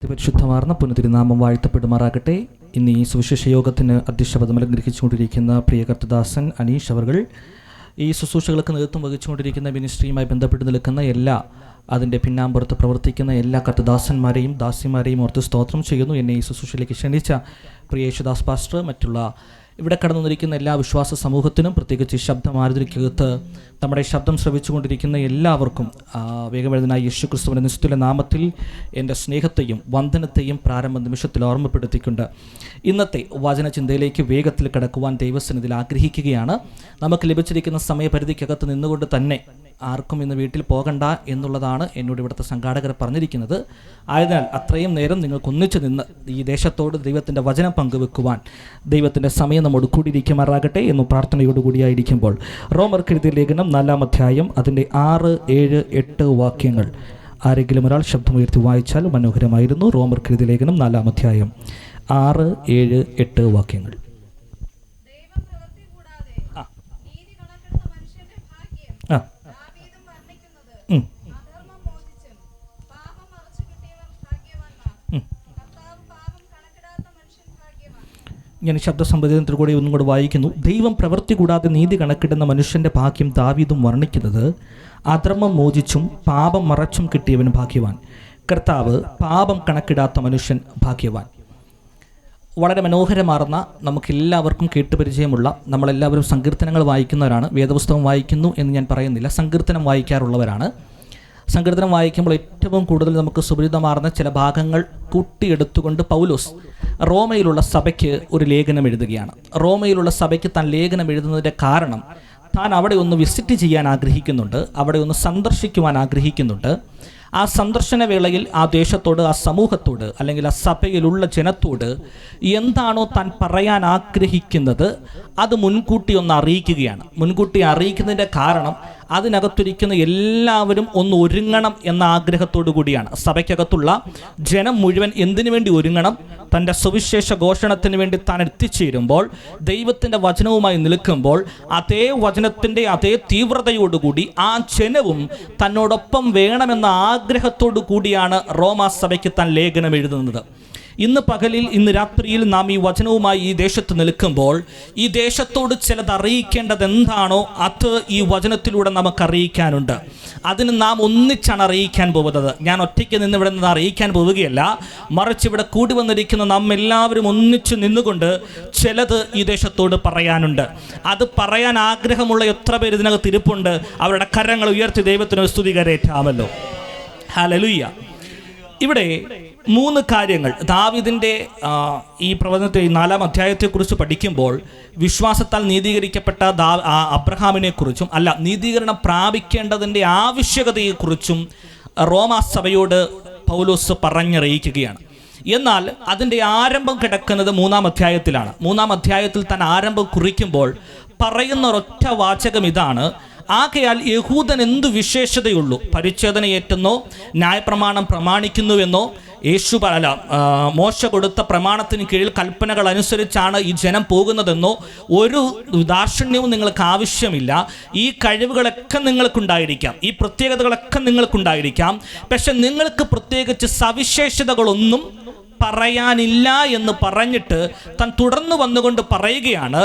പരിശുദ്ധമാർന്ന പുനതിരുനാമം വാഴ്ത്തപ്പെടുമാറാകട്ടെ. ഇന്ന് ഈ സുവിശേഷ യോഗത്തിന് അധ്യക്ഷപദം അലങ്കരിച്ചുകൊണ്ടിരിക്കുന്ന പ്രിയ കർത്തദാസൻ അനീഷ് അവർ ഈ ശുശ്രൂഷകൾക്ക് നേതൃത്വം വഹിച്ചുകൊണ്ടിരിക്കുന്ന മിനിസ്ട്രിയുമായി ബന്ധപ്പെട്ട് നിൽക്കുന്ന അതിൻ്റെ പിന്നാമ്പുറത്ത് പ്രവർത്തിക്കുന്ന എല്ലാ കർത്തദാസന്മാരെയും ദാസിമാരെയും ഓർത്ത് സ്തോത്രം ചെയ്യുന്നു. എന്നെ ഈ ശുശ്രൂഷയിലേക്ക് ക്ഷണിച്ച പ്രിയ യേശുദാസ് പാസ്റ്റർ, മറ്റുള്ള ഇവിടെ കടന്നു വന്നിരിക്കുന്ന എല്ലാ വിശ്വാസ സമൂഹത്തിനും, പ്രത്യേകിച്ച് ശബ്ദമാരുതിക്കകത്ത് നമ്മുടെ ശബ്ദം ശ്രവിച്ചുകൊണ്ടിരിക്കുന്ന എല്ലാവർക്കും വേഗമെഴുതനായ യേശുക്രിസ്തുവിൻ്റെ നിസ്തുല നാമത്തിൽ എൻ്റെ സ്നേഹത്തെയും വന്ദനത്തെയും പ്രാരംഭ നിമിഷത്തിൽ ഓർമ്മപ്പെടുത്തിക്കൊണ്ട് ഇന്നത്തെ വചനചിന്തയിലേക്ക് വേഗത്തിൽ കടക്കുവാൻ ദൈവസന്നിധിയിൽ ആഗ്രഹിക്കുകയാണ്. നമുക്ക് ലഭിച്ചിരിക്കുന്ന സമയപരിധിക്കകത്ത് നിന്നുകൊണ്ട് തന്നെ ആർക്കും ഇന്ന് വീട്ടിൽ പോകണ്ട എന്നുള്ളതാണ് എന്നോട് ഇവിടുത്തെ സംഘാടകർ പറഞ്ഞിരിക്കുന്നത്. ആയതിനാൽ അത്രയും നേരം നിങ്ങൾക്ക് ഒന്നിച്ചു നിന്ന് ഈ ദേശത്തോട് ദൈവത്തിൻ്റെ വചനം പങ്കുവെക്കുവാൻ ദൈവത്തിൻ്റെ സമയം നമ്മോട് കൂടിയിരിക്കുമാറാകട്ടെ എന്ന് പ്രാർത്ഥനയോടുകൂടിയായിരിക്കുമ്പോൾ റോമർക്കെഴുതിയ ലേഖനം 4-ാം അധ്യായം അതിൻ്റെ 6, 7, 8 വാക്യങ്ങൾ ആരെങ്കിലും ഒരാൾ ശബ്ദമുയർത്തി വായിച്ചാൽ മനോഹരമായിരുന്നു. റോമർക്കെഴുതിയ ലേഖനം 4-ാം അധ്യായം 6, 7, 8 വാക്യങ്ങൾ. ഞാൻ ശബ്ദസംബന്ധിതത്തിൽ കൂടി ഒന്നും കൂടെ വായിക്കുന്നു. ദൈവം പ്രവൃത്തി കൂടാതെ നീതി കണക്കിടുന്ന മനുഷ്യൻ്റെ ഭാഗ്യം ദാവീദും വർണ്ണിക്കുന്നത്, അധർമ്മം മോചിച്ചും പാപം മറച്ചും കിട്ടിയവൻ ഭാഗ്യവാൻ, കർത്താവ് പാപം കണക്കിടാത്ത മനുഷ്യൻ ഭാഗ്യവാൻ. വളരെ മനോഹരമാർന്ന, നമുക്കെല്ലാവർക്കും കേട്ടുപരിചയമുള്ള, നമ്മളെല്ലാവരും സങ്കീർത്തനങ്ങൾ വായിക്കുന്നവരാണ്. വേദപുസ്തകം വായിക്കുന്നു എന്ന് ഞാൻ പറയുന്നില്ല, സങ്കീർത്തനം വായിക്കാറുള്ളവരാണ്. സങ്കീർത്തനം വായിക്കുമ്പോൾ ഏറ്റവും കൂടുതൽ നമുക്ക് സുപരിതമാർന്ന ചില ഭാഗങ്ങൾ കൂട്ടിയെടുത്തുകൊണ്ട് പൗലോസ് റോമയിലുള്ള സഭയ്ക്ക് ഒരു ലേഖനം എഴുതുകയാണ്. റോമയിലുള്ള സഭയ്ക്ക് താൻ ലേഖനം എഴുതുന്നതിൻ്റെ കാരണം, താൻ അവിടെ ഒന്ന് വിസിറ്റ് ചെയ്യാൻ ആഗ്രഹിക്കുന്നുണ്ട്, അവിടെ ഒന്ന് സന്ദർശിക്കുവാൻ ആഗ്രഹിക്കുന്നുണ്ട്. ആ സന്ദർശന വേളയിൽ ആ ദേശത്തോട്, ആ സമൂഹത്തോട്, അല്ലെങ്കിൽ ആ സഭയിലുള്ള ജനത്തോട് എന്താണോ താൻ പറയാൻ ആഗ്രഹിക്കുന്നത് അത് മുൻകൂട്ടി ഒന്ന് അറിയിക്കുകയാണ്. മുൻകൂട്ടി അറിയിക്കുന്നതിൻ്റെ കാരണം, അതിനകത്തിരിക്കുന്ന എല്ലാവരും ഒന്ന് ഒരുങ്ങണം എന്ന ആഗ്രഹത്തോടു കൂടിയാണ്. സഭയ്ക്കകത്തുള്ള ജനം മുഴുവൻ എന്തിനു വേണ്ടി ഒരുങ്ങണം? തൻ്റെ സുവിശേഷ ഘോഷണത്തിന് വേണ്ടി താൻ എത്തിച്ചേരുമ്പോൾ, ദൈവത്തിൻ്റെ വചനവുമായി നിൽക്കുമ്പോൾ, അതേ വചനത്തിൻ്റെ അതേ തീവ്രതയോടുകൂടി ആ ജനവും തന്നോടൊപ്പം വേണമെന്ന ആഗ്രഹത്തോടു കൂടിയാണ് റോമാ സഭയ്ക്ക് താൻ ലേഖനം എഴുതുന്നത്. ഇന്ന് പകലിൽ, ഇന്ന് രാത്രിയിൽ നാം ഈ വചനവുമായി ഈ ദേശത്ത് നിൽക്കുമ്പോൾ, ഈ ദേശത്തോട് ചിലത് അറിയിക്കേണ്ടത് എന്താണോ അത് ഈ വചനത്തിലൂടെ നമുക്ക് അറിയിക്കാനുണ്ട്. അതിന് നാം ഒന്നിച്ചാണ് അറിയിക്കാൻ പോകുന്നത്. ഞാൻ ഒറ്റയ്ക്ക് നിന്ന് ഇവിടെ നിന്ന് അറിയിക്കാൻ പോവുകയല്ല, മറിച്ച് ഇവിടെ കൂടി വന്നിരിക്കുന്ന നാം എല്ലാവരും ഒന്നിച്ച് നിന്നുകൊണ്ട് ചിലത് ഈ ദേശത്തോട് പറയാനുണ്ട്. അത് പറയാൻ ആഗ്രഹമുള്ള എത്ര പേര് ഇതിനകത്ത് ഇരിപ്പുണ്ട്? അവരുടെ കരങ്ങൾ ഉയർത്തി ദൈവത്തിന് സ്തുതി കരേറ്റാമല്ലോ. ഹല്ലേലൂയ. ഇവിടെ 3 കാര്യങ്ങൾ ദാവീദിൻ്റെ ഈ പ്രവചനത്തെ 4-ാം അധ്യായത്തെക്കുറിച്ച് പഠിക്കുമ്പോൾ, വിശ്വാസത്താൽ നീതീകരിക്കപ്പെട്ട അബ്രഹാമിനെക്കുറിച്ചും നീതീകരണം പ്രാപിക്കേണ്ടതിൻ്റെ ആവശ്യകതയെക്കുറിച്ചും റോമാ സഭയോട് പൗലോസ് പറഞ്ഞറിയിക്കുകയാണ്. എന്നാൽ അതിൻ്റെ ആരംഭം കിടക്കുന്നത് 3-ാം അധ്യായത്തിലാണ്. 3-ാം അധ്യായത്തിൽ താൻ ആരംഭം കുറിക്കുമ്പോൾ പറയുന്ന ഒരൊറ്റ വാചകം ഇതാണ്: ആകയാൽ യഹൂദൻ എന്തു വിശേഷതയുള്ളൂ? പരിച്ഛേദനയേറ്റെന്നോ, ന്യായപ്രമാണം പ്രമാണിക്കുന്നുവെന്നോ, മോശ കൊടുത്ത പ്രമാണത്തിന് കീഴിൽ കൽപ്പനകൾ അനുസരിച്ചാണ് ഈ ജനം പോകുന്നതെന്നോ ഒരു ദാർശന്യവും നിങ്ങൾക്ക് ആവശ്യമില്ല. ഈ കഴിവുകളൊക്കെ നിങ്ങൾക്കുണ്ടായിരിക്കാം, ഈ പ്രത്യേകതകളൊക്കെ നിങ്ങൾക്കുണ്ടായിരിക്കാം. പക്ഷെ നിങ്ങൾക്ക് പ്രത്യേകിച്ച് സവിശേഷതകളൊന്നും പറയാനില്ല എന്ന് പറഞ്ഞിട്ട് താൻ തുടർന്ന് വന്നുകൊണ്ട് പറയുകയാണ്,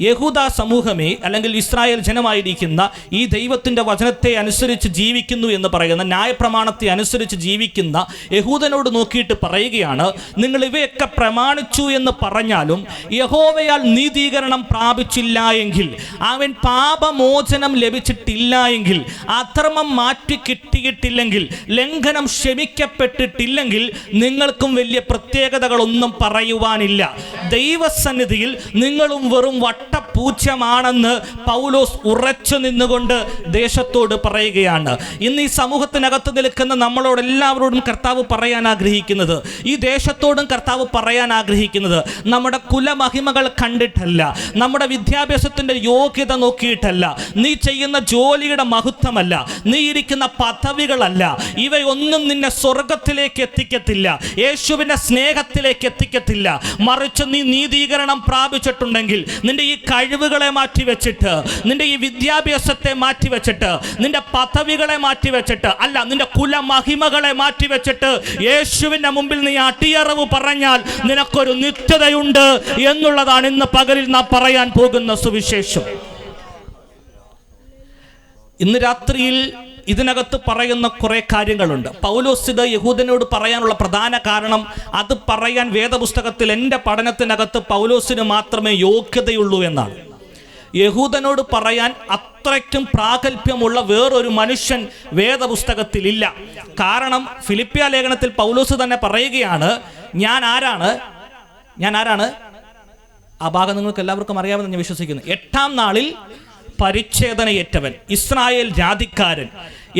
യഹൂദ സമൂഹമേ, അല്ലെങ്കിൽ ഇസ്രായേൽ ജനമായിരിക്കുന്ന ഈ ദൈവത്തിൻ്റെ വചനത്തെ അനുസരിച്ച് ജീവിക്കുന്നു എന്ന് പറയുന്ന, ന്യായപ്രമാണത്തെ അനുസരിച്ച് ജീവിക്കുന്ന യഹൂദനോട് നോക്കിയിട്ട് പറയുകയാണ്, നിങ്ങൾ ഇവയൊക്കെ പ്രമാണിച്ചു എന്ന് പറഞ്ഞാലും യഹോവയാൽ നീതീകരണം പ്രാപിച്ചില്ല എങ്കിൽ, അവൻ പാപമോചനം ലഭിച്ചിട്ടില്ല എങ്കിൽ, അധർമ്മം മാറ്റി കിട്ടിയിട്ടില്ലെങ്കിൽ, ലംഘനം ക്ഷമിക്കപ്പെട്ടിട്ടില്ലെങ്കിൽ നിങ്ങൾക്കും വലിയ പ്രത്യേകതകളൊന്നും പറയുവാനില്ല. ദൈവസന്നിധിയിൽ നിങ്ങളും വെറും പൂജ്യമാണെന്ന് പൗലോസ് ഉറച്ചു നിന്നുകൊണ്ട് ദേശത്തോട് പറയുകയാണ്. ഇന്ന് ഈ സമൂഹത്തിനകത്ത് നിൽക്കുന്ന നമ്മളോട് എല്ലാവരോടും കർത്താവ് പറയാൻ ആഗ്രഹിക്കുന്നത്, ഈ ദേശത്തോടും കർത്താവ് പറയാൻ ആഗ്രഹിക്കുന്നത്, നമ്മുടെ കുലമഹിമകൾ കണ്ടിട്ടല്ല, നമ്മുടെ വിദ്യാഭ്യാസത്തിൻ്റെ യോഗ്യത നോക്കിയിട്ടല്ല, നീ ചെയ്യുന്ന ജോലിയുടെ മഹത്വമല്ല, നീ ഇരിക്കുന്ന പദവികളല്ല, ഇവയൊന്നും നിന്നെ സ്വർഗത്തിലേക്ക് എത്തിക്കത്തില്ല, യേശുവിൻ്റെ സ്നേഹത്തിലേക്ക് എത്തിക്കത്തില്ല. മറിച്ച് നീ നീതീകരണം പ്രാപിച്ചിട്ടുണ്ടെങ്കിൽ, നിന്റെ ഈ ഈ കഴിവുകളെ മാറ്റിവെച്ചിട്ട്, നിന്റെ ഈ വിദ്യാഭ്യാസത്തെ മാറ്റിവെച്ചിട്ട്, നിന്റെ പദവികളെ മാറ്റിവെച്ചിട്ട്, അല്ല നിന്റെ കുലമഹിമകളെ മാറ്റിവെച്ചിട്ട് യേശുവിൻ്റെ മുമ്പിൽ നീ അടിയറവ് പറഞ്ഞാൽ നിനക്കൊരു നിത്യതയുണ്ട് എന്നുള്ളതാണ് ഇന്ന് പകലിൽ നാം പറയാൻ പോകുന്ന സുവിശേഷം. ഇന്ന് രാത്രിയിൽ ഇതിനകത്ത് പറയുന്ന കുറേ കാര്യങ്ങളുണ്ട്. പൗലോസ് ഇത് യഹൂദനോട് പറയാനുള്ള പ്രധാന കാരണം, അത് പറയാൻ വേദപുസ്തകത്തിൽ എൻ്റെ പഠനത്തിനകത്ത് പൗലോസിന് മാത്രമേ യോഗ്യതയുള്ളൂ എന്നാണ്. യഹൂദനോട് പറയാൻ അത്രയ്ക്കും പ്രാഗൽഭ്യമുള്ള വേറൊരു മനുഷ്യൻ വേദപുസ്തകത്തിലില്ല. കാരണം ഫിലിപ്പിയ ലേഖനത്തിൽ പൗലോസ് തന്നെ പറയുകയാണ്, ഞാൻ ആരാണ്. ആ ഭാഗം നിങ്ങൾക്ക് എല്ലാവർക്കും അറിയാമെന്ന് ഞാൻ വിശ്വസിക്കുന്നു. 8-ാം നാളിൽ പരിച്ഛേദനയേറ്റവൻ, ഇസ്രായേൽ ജാതിക്കാരൻ,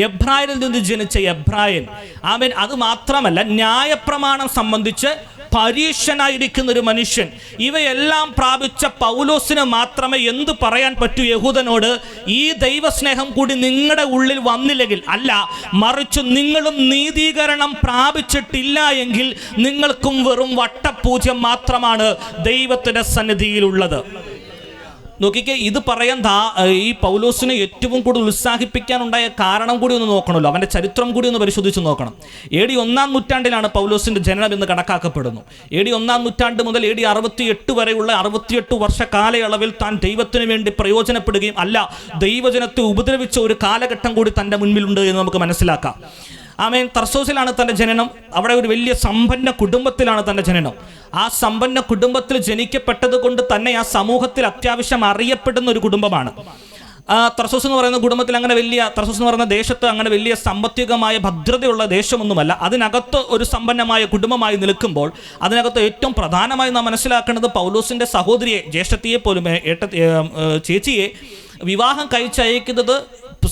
എബ്രായരിൽ നിന്ന് ജനിച്ച എബ്രായൻ. ആമേൻ. അത് മാത്രമല്ല, ന്യായപ്രമാണം സംബന്ധിച്ച് പരീക്ഷനായിരിക്കുന്ന ഒരു മനുഷ്യൻ. ഇവയെല്ലാം പ്രാപിച്ച പൗലോസിന് മാത്രമേ എന്ത് പറയാൻ പറ്റൂ യഹൂദനോട്? ഈ ദൈവസ്നേഹം കൂടി നിങ്ങളുടെ ഉള്ളിൽ വന്നില്ലെങ്കിൽ, അല്ല മറിച്ച് നിങ്ങളും നീതീകരണം പ്രാപിച്ചിട്ടില്ല എങ്കിൽ നിങ്ങൾക്കും വെറും വട്ടപൂജ്യം മാത്രമാണ് ദൈവത്തിൻ്റെ സന്നിധിയിലുള്ളത്. നോക്കിക്കേ, ഇത് പറയാൻ ഈ പൗലോസിനെ ഏറ്റവും കൂടുതൽ ഉത്സാഹിപ്പിക്കാനുണ്ടായ കാരണം കൂടി ഒന്ന് നോക്കണമല്ലോ. അവൻ്റെ ചരിത്രം കൂടി ഒന്ന് പരിശോധിച്ച് നോക്കണം. AD 1-ാം നൂറ്റാണ്ടിലാണ് പൗലോസിൻ്റെ ജനനം എന്ന് കണക്കാക്കപ്പെടുന്നു. AD 1-ാം നൂറ്റാണ്ട് മുതൽ AD 68 വരെയുള്ള 68 വർഷ കാലയളവിൽ താൻ ദൈവത്തിന് വേണ്ടി പ്രയോജനപ്പെടുകയും, അല്ല ദൈവജനത്തെ ഉപദ്രവിച്ച ഒരു കാലഘട്ടം കൂടി തൻ്റെ മുൻപിലുണ്ട് എന്ന് നമുക്ക് മനസ്സിലാക്കാം. ആമേൻ. തർസോസിലാണ് തൻ്റെ ജനനം. അവിടെ ഒരു വലിയ സമ്പന്ന കുടുംബത്തിലാണ് തൻ്റെ ജനനം. ആ സമ്പന്ന കുടുംബത്തിൽ ജനിക്കപ്പെട്ടത് കൊണ്ട് തന്നെ ആ സമൂഹത്തിൽ അത്യാവശ്യം അറിയപ്പെടുന്ന ഒരു കുടുംബമാണ്. തർസോസ് എന്ന് പറയുന്ന കുടുംബത്തിൽ തർസോസ് എന്ന് പറയുന്ന ദേശത്ത് അങ്ങനെ വലിയ സാമ്പത്തികമായ ഭദ്രതയുള്ള ദേശമൊന്നുമല്ല. അതിനകത്ത് ഒരു സമ്പന്നമായ കുടുംബമായി നിൽക്കുമ്പോൾ അതിനകത്ത് ഏറ്റവും പ്രധാനമായി നാം മനസ്സിലാക്കേണ്ടത് പൗലോസിൻ്റെ സഹോദരിയെ, ജ്യേഷ്ഠത്തിയെ പോലും ചേച്ചിയെ വിവാഹം കഴിച്ചയക്കുന്നത്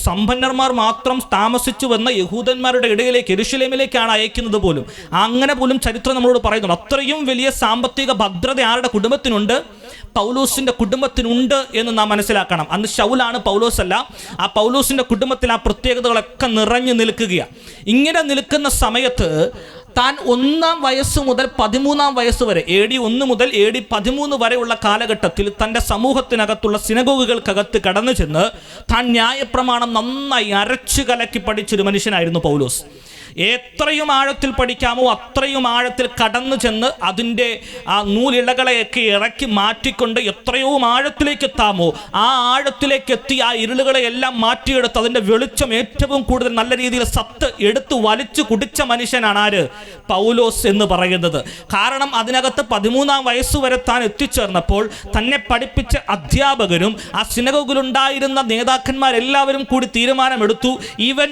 സമ്പന്നന്മാർ മാത്രം താമസിച്ചു വന്ന യഹൂദന്മാരുടെ ഇടയിലേക്ക്, യെരുശലേമിലേക്കാണ് അയക്കുന്നത് പോലും. അങ്ങനെ പോലും ചരിത്രം നമ്മളോട് പറയുന്നുണ്ട്. അത്രയും വലിയ സാമ്പത്തിക ഭദ്രത ആരുടെ കുടുംബത്തിനുണ്ട്? പൗലോസിൻ്റെ കുടുംബത്തിനുണ്ട് എന്ന് നാം മനസ്സിലാക്കണം. അന്ന് ശൗലാണ്, പൗലോസ് അല്ല. ആ പൗലോസിൻ്റെ കുടുംബത്തിൽ ആ പ്രത്യേകതകളൊക്കെ നിറഞ്ഞു നിൽക്കുകയാണ്. ഇങ്ങനെ നിൽക്കുന്ന സമയത്ത് താൻ 1-ാം വയസ്സ് മുതൽ 13-ാം വയസ്സ് വരെ, AD 1 മുതൽ AD 13 വരെയുള്ള കാലഘട്ടത്തിൽ തൻ്റെ സമൂഹത്തിനകത്തുള്ള സിനഗോഗുകൾക്കകത്ത് കടന്നു ചെന്ന് താൻ ന്യായപ്രമാണം നന്നായി അരച്ചു കലക്കി പഠിച്ചൊരു മനുഷ്യനായിരുന്നു പൗലോസ്. എത്രയും ആഴത്തിൽ പഠിക്കാമോ അത്രയും ആഴത്തിൽ കടന്നു ചെന്ന് അതിൻ്റെ ആ നൂലിഴകളെയൊക്കെ ഇറക്കി മാറ്റിക്കൊണ്ട് എത്രയോ ആഴത്തിലേക്ക് എത്താമോ ആ ആഴത്തിലേക്ക് എത്തി ആ ഇരുളുകളെയെല്ലാം മാറ്റിയെടുത്ത് അതിൻ്റെ വെളിച്ചം ഏറ്റവും കൂടുതൽ നല്ല രീതിയിൽ സത്ത് എടുത്ത് വലിച്ചു കുടിച്ച മനുഷ്യനാണ് ആര്? പൗലോസ് എന്ന് പറയുന്നത്. കാരണം അതിനകത്ത് 13-ാം വയസ്സ് വരെ താൻ എത്തിച്ചേർന്നപ്പോൾ തന്നെ പഠിപ്പിച്ച അധ്യാപകരും ആ സിനഗോഗിലുണ്ടായിരുന്ന നേതാക്കന്മാരെല്ലാവരും കൂടി തീരുമാനമെടുത്തു, ഇവൻ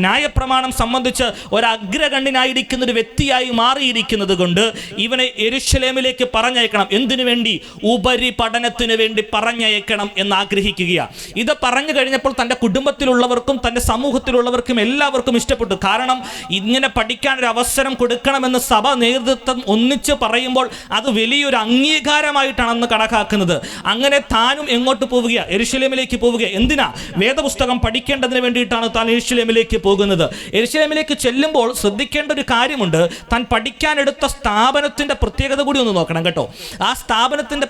ന്യായപ്രമാണം സംബന്ധിച്ച് ഒരഗ്രഗണ്യനായിരിക്കുന്ന ഒരു വ്യക്തിയായി മാറിയിരിക്കുന്നത് കൊണ്ട് ഇവനെ യെരുശലേമിലേക്ക് പറഞ്ഞയക്കണം. എന്തിനു വേണ്ടി? ഉപരിപഠനത്തിന് വേണ്ടി പറഞ്ഞയക്കണം എന്ന് ആഗ്രഹിക്കുകയാണ്. ഇത് പറഞ്ഞു കഴിഞ്ഞപ്പോൾ തൻ്റെ കുടുംബത്തിലുള്ളവർക്കും തൻ്റെ സമൂഹത്തിലുള്ളവർക്കും എല്ലാവർക്കും ഇഷ്ടപ്പെട്ടു. കാരണം ഇങ്ങനെ പഠിക്കാനൊരു അവസരം കൊടുക്കണമെന്ന് സഭ നേതൃത്വം ഒന്നിച്ച് പറയുമ്പോൾ അത് വലിയൊരു അംഗീകാരമായിട്ടാണെന്ന് കണക്കാക്കുന്നത്. അങ്ങനെ താനും എങ്ങോട്ട് പോവുകയാണ്? യെരുശലേമിലേക്ക് പോവുക. എന്തിനാ? വേദപുസ്തകം പഠിക്കേണ്ടതിന് വേണ്ടിയിട്ടാണ് താൻ യെരുശലേമിലേക്ക് പോകുന്നത്. യെരുശലേമിലേക്ക് ചെല്ലുമ്പോൾ ശ്രദ്ധിക്കേണ്ട ഒരു കാര്യമുണ്ട്. താൻ പഠിക്കാനെടുത്ത സ്ഥാപനത്തിൻ്റെ പ്രത്യേകത കൂടി ഒന്ന് നോക്കണം കേട്ടോ. ആ സ്ഥാപനത്തിൻ്റെ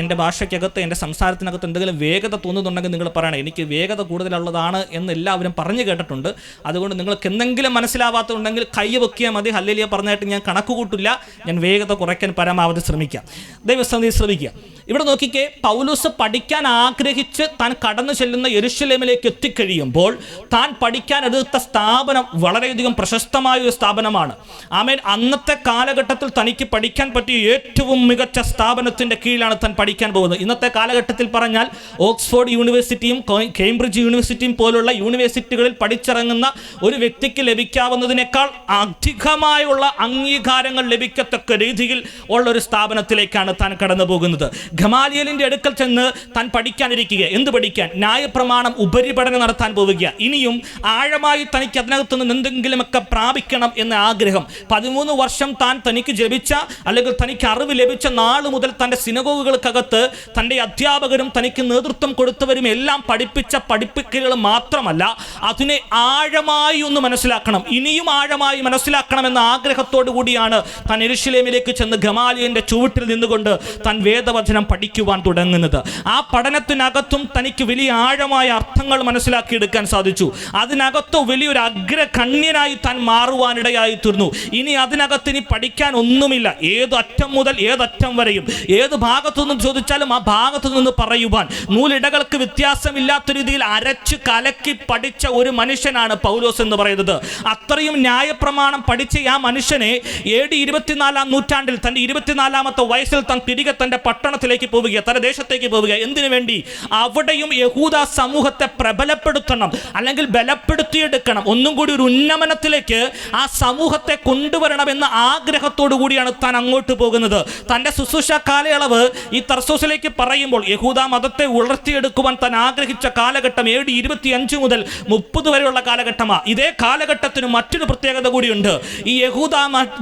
എൻ്റെ ഭാഷയ്ക്കകത്ത്, എൻ്റെ സംസാരത്തിനകത്ത് എന്തെങ്കിലും വേഗത തോന്നുന്നുണ്ടെങ്കിൽ നിങ്ങൾ പറയണം. എനിക്ക് വേഗത കൂടുതലുള്ളതാണ് എന്ന് എല്ലാവരും പറഞ്ഞു കേട്ടിട്ടുണ്ട്. അതുകൊണ്ട് നിങ്ങൾക്ക് എന്തെങ്കിലും മനസ്സിലാവാത്തതുണ്ടെങ്കിൽ കൈ വെക്കിയാൽ മതി. ഹല്ലേലൂയ പറഞ്ഞായിട്ട് ഞാൻ കണക്ക് കൂട്ടില്ല. ഞാൻ വേഗത കുറയ്ക്കാൻ പരമാവധി ശ്രമിക്കാം. ദൈവസന്നിധി ശ്രമിക്കുക. ഇവിടെ നോക്കിക്കേ, പൗലോസ് പഠിക്കാൻ ആഗ്രഹിച്ച് താൻ കടന്നു ചെല്ലുന്ന യെരുശലേമിലേക്ക് എത്തിക്കഴിയുമ്പോൾ താൻ പഠിക്കാൻ എടുത്ത സ്ഥാപനം വളരെയധികം പ്രശസ്തമായ ഒരു സ്ഥാപനമാണ്. ആമേൻ. അന്നത്തെ കാലഘട്ടത്തിൽ തനിക്ക് പഠിക്കാൻ പറ്റിയ ഏറ്റവും മികച്ച സ്ഥാപനത്തിൻ്റെ കീഴിലാണ് താൻ പഠിക്കാൻ പോകുന്നത്. ഇന്നത്തെ കാലഘട്ടത്തിൽ പറഞ്ഞാൽ ഓക്സ്ഫോർഡ് യൂണിവേഴ്സിറ്റിയും കേംബ്രിഡ്ജ് യൂണിവേഴ്സിറ്റിയും പോലുള്ള യൂണിവേഴ്സിറ്റികളിൽ പഠിച്ചിറങ്ങുന്ന ഒരു വ്യക്തിക്ക് ലഭിക്കാവുന്നതിനേക്കാൾ അധികമായുള്ള അംഗീകാരങ്ങൾ ലഭിക്കത്തക്ക രീതിയിൽ ഉള്ള ഒരു സ്ഥാപനത്തിലേക്കാണ് താൻ കടന്നു പോകുന്നത്. ഗമാലിയേലിൻ്റെ അടുക്കൽ ചെന്ന് താൻ പഠിക്കാനിരിക്കുക. എന്ത് പഠിക്കാൻ? ന്യായപ്രമാണം ഉപരിപഠനം നടത്താൻ പോവുക. ഇനിയും ആഴമായി തനിക്ക് അതിനകത്ത് നിന്ന് എന്തെങ്കിലുമൊക്കെ പ്രാപിക്കണം എന്ന ആഗ്രഹം. 13 വർഷം താൻ തനിക്ക് ജപിച്ച അല്ലെങ്കിൽ തനിക്ക് അറിവ് ലഭിച്ച നാൾ മുതൽ തൻ്റെ സിനഗോഗുകൾക്കകത്ത് തൻ്റെ അധ്യാപകരും തനിക്ക് നേതൃത്വം കൊടുത്തവരും എല്ലാം പഠിപ്പിച്ച പഠിപ്പിക്കലുകൾ മാത്രമല്ല, അതിനെ ആഴമായി ഒന്ന് മനസ്സിലാക്കണം, ഇനിയും ആഴമായി മനസ്സിലാക്കണമെന്ന ആഗ്രഹത്തോടു കൂടിയാണ് താൻ യെരുശലേമിലേക്ക് ചെന്ന് ഗമാലിയലിൻ്റെ ചുവട്ടിൽ നിന്നുകൊണ്ട് താൻ വേദവചനം പഠിക്കുവാൻ തുടങ്ങുന്നത്. ആ പഠനത്തിനകത്തും തനിക്ക് വലിയ ആഴമായ അർത്ഥങ്ങൾ മനസ്സിലാക്കിയെടുക്കാൻ സാധിച്ചു. അതിനകത്തോ വലിയൊരു അഗ്രകണ്യനായി താൻ മാറുവാനിടയായി തീർന്നു. ഇനി അതിനകത്ത് ഇനി പഠിക്കാൻ ഒന്നുമില്ല. ഏത് അറ്റം മുതൽ ഏതറ്റം വരെയും ഏത് ഭാഗത്തു നിന്നും ചോദിച്ചാലും ആ ഭാഗത്തു നിന്ന് പറയുവാൻ നൂലിടകൾക്ക് വ്യത്യാസമില്ലാത്ത രീതിയിൽ അരച്ച് കലക്കി പഠിച്ച ഒരു മനുഷ്യനാണ് പൗലോസ് എന്ന് പറയുന്നത്. അത്രയും ന്യായപ്രമാണം പഠിച്ച ആ മനുഷ്യനെ AD 24-ാം നൂറ്റാണ്ടിൽ തൻ്റെ 24-ാമത്തെ വയസ്സിൽ താൻ തിരികെ തൻ്റെ പട്ടണത്തിലേക്ക് പോവുക, തൻ്റെ ദേശത്തേക്ക് പോവുക. എന്തിനു വേണ്ടി? അവിടെയും യഹൂദ സമൂഹത്തെ പ്രബലപ്പെടുത്തണം, അല്ലെങ്കിൽ ബലപ്പെടുത്തിയെടുക്കണം, ഒന്നും കൂടി ഒരു ഉന്നമനത്തിലേക്ക് ആ സമൂഹത്തെ കൊണ്ടുവരണമെന്ന ആഗ്രഹത്തോടു കൂടിയാണ് താൻ അങ്ങോട്ട് പോകുന്നത്. തൻ്റെ ശുശ്രൂഷ കാലയളവ് ഈ തർസോസിലേക്ക് പറയുമ്പോൾ യഹൂദ മതത്തെ ഉയർത്തിയെടുക്കുവാൻ താൻ ആഗ്രഹിച്ച കാലഘട്ടം AD 25 മുതൽ 30 വരെയുള്ള കാലഘട്ടമാണ്. ഇതേ കാലഘട്ടത്തിന് മറ്റൊരു പ്രത്യേകത കൂടിയുണ്ട്. ഈ യഹൂദ